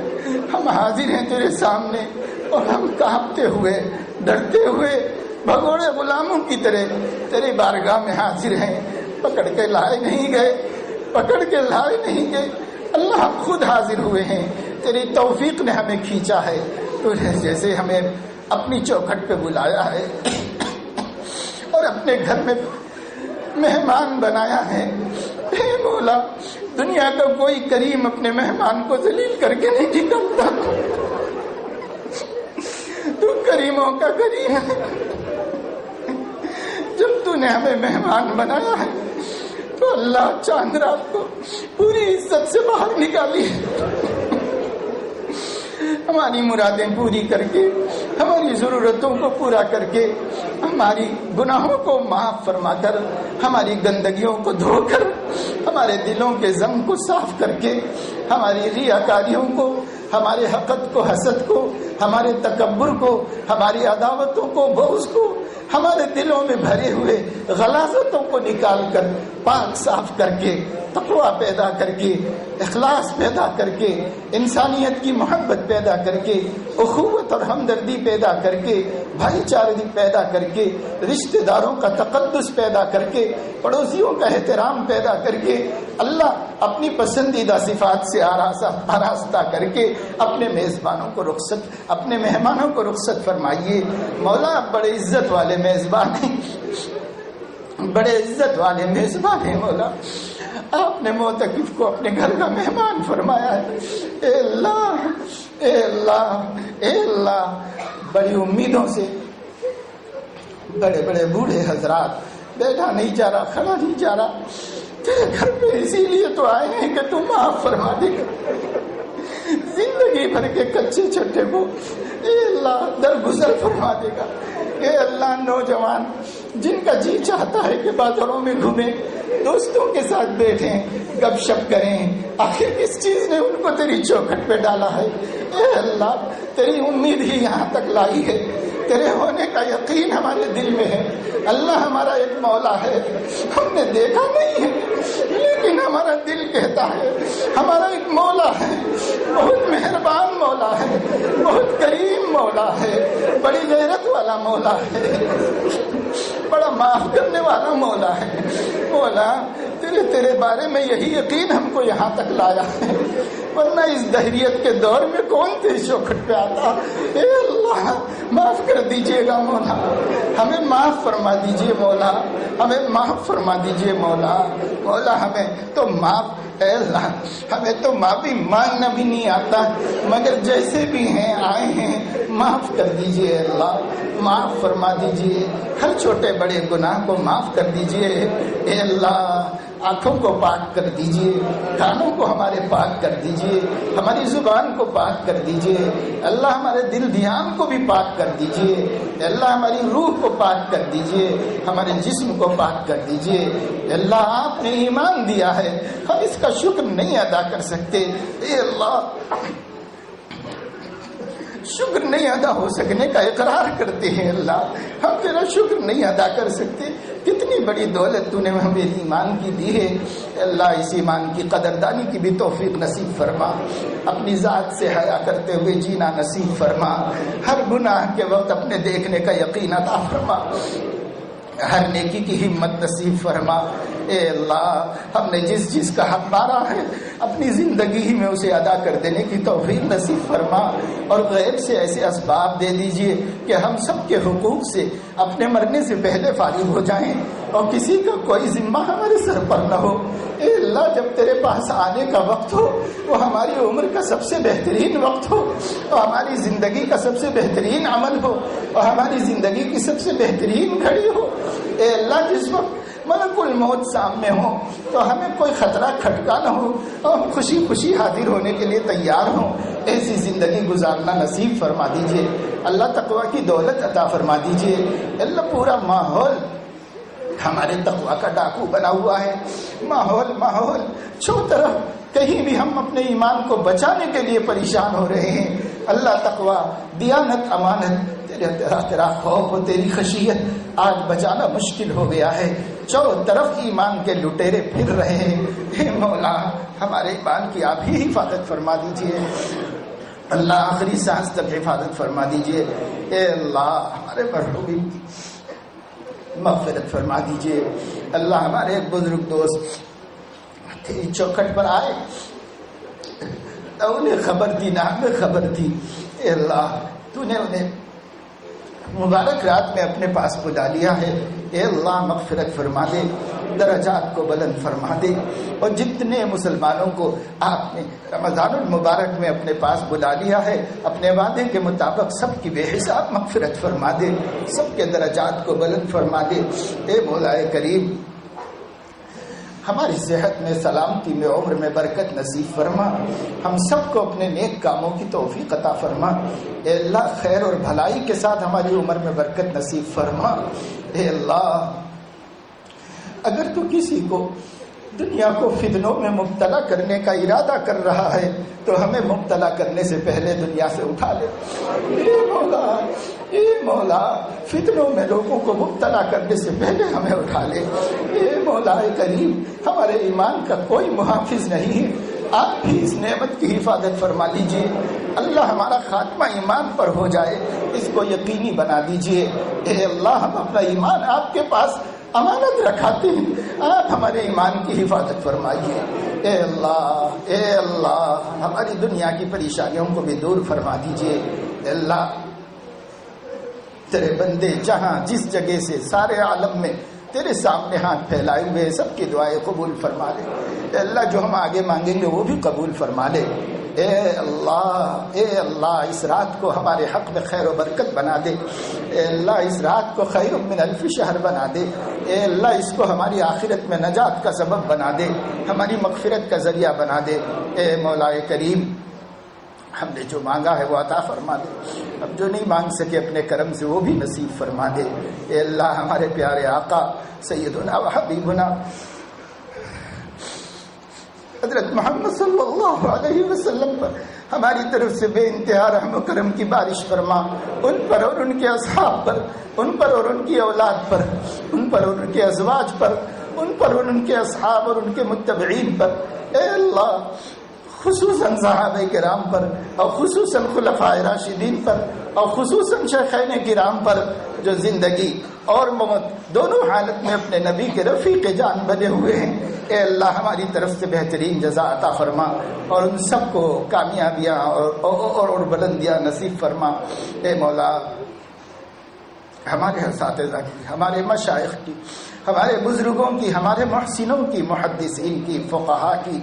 ہم حاضر ہیں تیرے سامنے اور ہم کانپتے ہوئے، ڈرتے ہوئے، بھگوڑے غلاموں کی طرح تیری بارگاہ میں حاضر ہیں. پکڑ کے لائے نہیں گئے. اللہ خود حاضر ہوئے ہیں. تیری توفیق نے ہمیں کھینچا ہے. تو نے جیسے ہمیں اپنی چوکھٹ پہ بلایا ہے اور اپنے گھر میں مہمان بنایا ہے. اے مولا دنیا کا کوئی کریم اپنے مہمان کو ذلیل کر کے نہیں نکلتا. تو کریموں کا کریم ہے. جب تو نے ہمیں مہمان بنایا ہے تو اللہ چاند رات کو پوری عزت سے باہر نکالی، ہماری مرادیں پوری کر کے، ہماری ضرورتوں کو پورا کر کے، ہماری گناہوں کو معاف فرما کر، ہماری گندگیوں کو دھو کر، ہمارے دلوں کے ضم کو صاف کر کے، ہماری ریاکاریوں کو، ہمارے حقد کو، حسد کو، ہمارے تکبر کو، ہماری عداوتوں کو، بغض کو، ہمارے دلوں میں بھرے ہوئے غلاظتوں کو نکال کر، پاک صاف کر کے تقوی پیدا کر کے، اخلاص پیدا کر کے، انسانیت کی محبت پیدا کر کے، اخوت اور ہمدردی پیدا کر کے، بھائی چارگی پیدا کر کے، رشتہ داروں کا تقدس پیدا کر کے، پڑوسیوں کا احترام پیدا کر کے، اللہ اپنی پسندیدہ صفات سے آراستہ کر کے اپنے میزبانوں کو اپنے مہمانوں کو رخصت فرمائیے۔ مولا بڑے عزت والے میزبان ہیں، بڑے عزت والے میزبان ہیں مولا، آپ نے معتکف کو اپنے گھر کا مہمان فرمایا ہے۔ اے اللہ اے اللہ اے اللہ، بڑی امیدوں سے بڑے بڑے بوڑھے حضرات، بیٹھا نہیں جا رہا، کھڑا نہیں جا رہا، تیرے گھر پہ اسی لیے تو آئے ہیں کہ تو معاف فرما دے گا زندگی بھر کے کچے چھٹے کو، اے اللہ درگزر فرما دے گا۔ اے اللہ نوجوان جن کا جی چاہتا ہے کہ بازاروں میں گھومیں، دوستوں کے ساتھ بیٹھیں، گپ شپ کریں، آخر کس چیز نے ان کو تیری چوکھٹ پہ ڈالا ہے؟ اے اللہ تیری امید ہی یہاں تک لائی ہے، تیرے ہونے کا یقین ہمارے دل میں ہے۔ اللہ ہمارا ایک مولا ہے، ہم نے دیکھا نہیں ہے لیکن ہمارا دل کہتا ہے ہمارا ایک مولا ہے، بہت مہربان مولا ہے، بہت کریم مولا ہے، بڑی غیرت والا مولا ہے، بڑا معاف کرنے والا مولا ہے۔ مولا تیرے بارے میں یہی یقین ہم کو یہاں تک لایا ہے، ورنہ اس دہریت کے دور میں کون تیری چوکھٹ پہ آتا۔ اے اللہ معاف کر دیجئے گا مولا، ہمیں معاف فرما دیجئے مولا، ہمیں معاف فرما دیجئے مولا۔ مولا ہمیں تو معاف، اے اللہ ہمیں تو معافی مانگنا بھی نہیں آتا، مگر جیسے بھی ہیں آئے ہیں معاف کر دیجئے اللہ، معاف فرما دیجئے، ہر چھوٹے بڑے گناہ کو معاف کر دیجئے۔ اے اللہ آنکھوں کو پاک کر دیجئے، کانوں کو ہمارے پاک کر دیجئے، ہماری زبان کو پاک کر دیجئے، اللہ ہمارے دل دھیان کو بھی پاک کر دیجئے، اللہ ہماری روح کو پاک کر دیجئے، ہمارے جسم کو پاک کر دیجئے۔ اللہ آپ نے ایمان دیا ہے، ہم اس کا شکر نہیں ادا کر سکتے۔ اے اللہ شکر نہیں ادا ہو سکنے کا اقرار کرتے ہیں، اللہ ہم تیرا شکر نہیں ادا کر سکتے۔ کتنی بڑی دولت تو نے ہمیں ایمان کی دی ہے، اللہ اس ایمان کی قدردانی کی بھی توفیق نصیب فرما، اپنی ذات سے حیا کرتے ہوئے جینا نصیب فرما، ہر گناہ کے وقت اپنے دیکھنے کا یقین عطا فرما، ہر نیکی کی ہمت نصیب فرما۔ اے اللہ ہم نے جس کا حق مارا ہے اپنی زندگی ہی میں اسے ادا کر دینے کی توفیق نصیب فرما، اور غیب سے ایسے اسباب دے دیجئے کہ ہم سب کے حقوق سے اپنے مرنے سے پہلے فارغ ہو جائیں اور کسی کا کوئی ذمہ ہمارے سر پر نہ ہو۔ اے اللہ جب تیرے پاس آنے کا وقت ہو وہ ہماری عمر کا سب سے بہترین وقت ہو، اور ہماری زندگی کا سب سے بہترین عمل ہو، اور ہماری زندگی کی سب سے بہترین گھڑی ہو۔ اے اللہ جس وقت ملک الموت سامنے ہو تو ہمیں کوئی خطرہ کھٹکا نہ ہو، اور ہم خوشی خوشی حاضر ہونے کے لیے تیار ہوں، ایسی زندگی گزارنا نصیب فرما دیجئے۔ اللہ تقوی کی دولت عطا فرما دیجئے۔ اللہ پورا ماحول ہمارے تقوی کا ڈاکو بنا ہوا ہے، ماحول چو طرف کہیں بھی ہم اپنے ایمان کو بچانے کے لیے پریشان ہو رہے ہیں۔ اللہ تقوی، دیانت، امانت، تیرا خوف و تیری خشیت آج بچانا مشکل ہو گیا ہے، چاروں طرف ایمان کے لٹیرے پھر رہے ہیں۔ اے مولا ہمارے ایمان کی آپ ہی حفاظت فرما دیجئے، اللہ آخری سانس تک حفاظت فرما دیجئے۔ اے اللہ ہمارے مرحومین کی مغفرت فرما دیجئے۔ اللہ ہمارے بزرگ دوست تیری چوکھٹ پر آئے، انہیں خبر دی نہ ہمیں خبر دی، اے اللہ تو نے انہیں مبارک رات میں اپنے پاس بلا لیا ہے۔ اے اللہ مغفرت فرما دے، درجات کو بلند فرما دے، اور جتنے مسلمانوں کو آپ نے رمضان المبارک میں اپنے پاس بلا لیا ہے اپنے وعدے کے مطابق سب کی بے حساب مغفرت فرما دے، سب کے درجات کو بلند فرما دے۔ اے مولا کریم ہماری صحت میں، سلامتی میں، عمر میں برکت نصیب فرما، ہم سب کو اپنے نیک کاموں کی توفیق عطا فرما۔ اے اللہ خیر اور بھلائی کے ساتھ ہماری عمر میں برکت نصیب فرما۔ اے اللہ اگر تو کسی کو دنیا کو فتنوں میں مبتلا کرنے کا ارادہ کر رہا ہے تو ہمیں مبتلا کرنے سے پہلے دنیا سے اٹھا لے۔ اے مولا فتنوں میں لوگوں کو مبتلا کرنے سے پہلے ہمیں اٹھا لے۔ اے مولا کریم ہمارے ایمان کا کوئی محافظ نہیں ہے، آپ بھی اس نعمت کی حفاظت فرما لیجئے۔ اللہ ہمارا خاتمہ ایمان پر ہو جائے، اس کو یقینی بنا دیجئے۔ اے اللہ ہم اپنا ایمان آپ کے پاس امانت رکھاتے ہیں، آپ ہمارے ایمان کی حفاظت فرمائیے۔ اے اللہ ہماری دنیا کی پریشانیوں کو بھی دور فرما دیجئے۔ اے اللہ تیرے بندے جہاں جس جگہ سے سارے عالم میں تیرے سامنے ہاتھ پھیلائے ہوئے سب کی دعائیں قبول فرما لے۔ اے اللہ جو ہم آگے مانگیں گے وہ بھی قبول فرما لے۔ اے اللہ اس رات کو ہمارے حق میں خیر و برکت بنا دے۔ اے اللہ اس رات کو خیر من الف شہر بنا دے۔ اے اللہ اس کو ہماری آخرت میں نجات کا سبب بنا دے، ہماری مغفرت کا ذریعہ بنا دے۔ اے مولا کریم ہم نے جو مانگا ہے وہ عطا فرما دے، اب جو نہیں مانگ سکے اپنے کرم سے وہ بھی نصیب فرما دے۔ اے اللہ ہمارے پیارے آقا سیدنا و حبیبنا حضرت محمد صلی اللہ علیہ وسلم پر ہماری طرف سے بے انتہا رحم و کرم کی بارش فرما، ان پر اور ان کے اصحاب پر، ان پر اور ان کی اولاد پر، ان پر اور ان کے ازواج پر، ان پر اور ان کے اصحاب اور ان کے متبعین پر۔ اے اللہ خصوصاً صحابہ کرام پر اور خصوصاً خلفائے راشدین پر اور خصوصاً شیخین کرام پر جو زندگی اور موت دونوں حالت میں اپنے نبی کے رفیق جان بنے ہوئے ہیں، اے اللہ ہماری طرف سے بہترین جزا عطا فرما اور ان سب کو کامیابیاں اور بلندیاں نصیب فرما۔ اے مولا ہمارے اساتذہ کی، ہمارے مشائخ کی، ہمارے بزرگوں کی، ہمارے محسنوں کی، محدثین کی، فقہاء کی،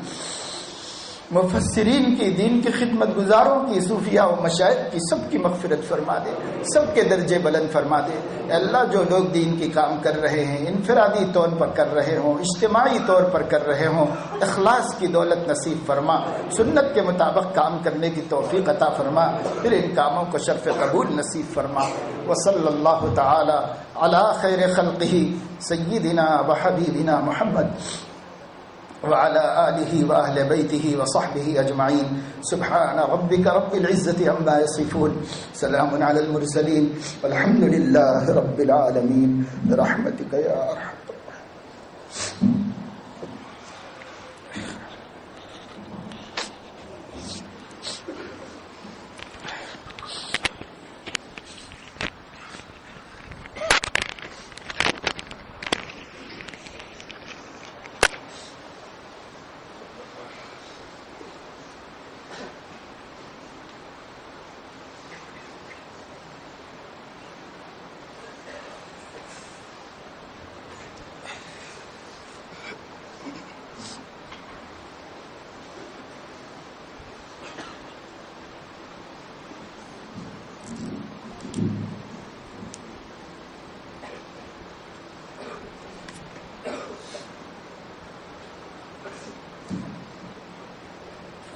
مفسرین کی، دین کی خدمت گزاروں کی، صوفیاء و مشائخ کی، سب کی مغفرت فرما دے، سب کے درجے بلند فرما دے۔ اے اللہ جو لوگ دین کی کام کر رہے ہیں، انفرادی طور پر کر رہے ہوں، اجتماعی طور پر کر رہے ہوں، اخلاص کی دولت نصیب فرما، سنت کے مطابق کام کرنے کی توفیق عطا فرما، پھر ان کاموں کو شرف قبول نصیب فرما۔ وصلی اللہ تعالی علی خیر خلقہ سیدنا و حبیبنا محمد وعلى آله وأهل بيته وصحبه أجمعين سبحان ربك رب العزة عما يصفون سلام على المرسلين والحمد لله رب العالمين برحمتك يا أرحم الراحمين۔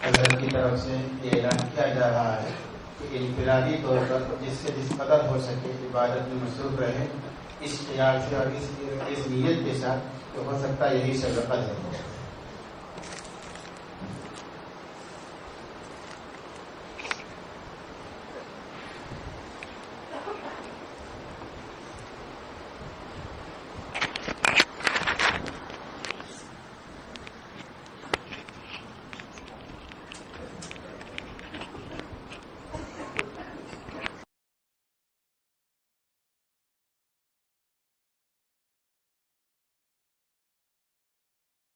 حضرت کی طرف سے یہ اعلان کیا جا رہا ہے کہ انفرادی طور پر جس سے جس قدر ہو سکے عبادت میں مصروف رہے، اس خیال سے اور اس نیت کے ساتھ کہ ہو سکتا ہے یہی صدقہ ہے۔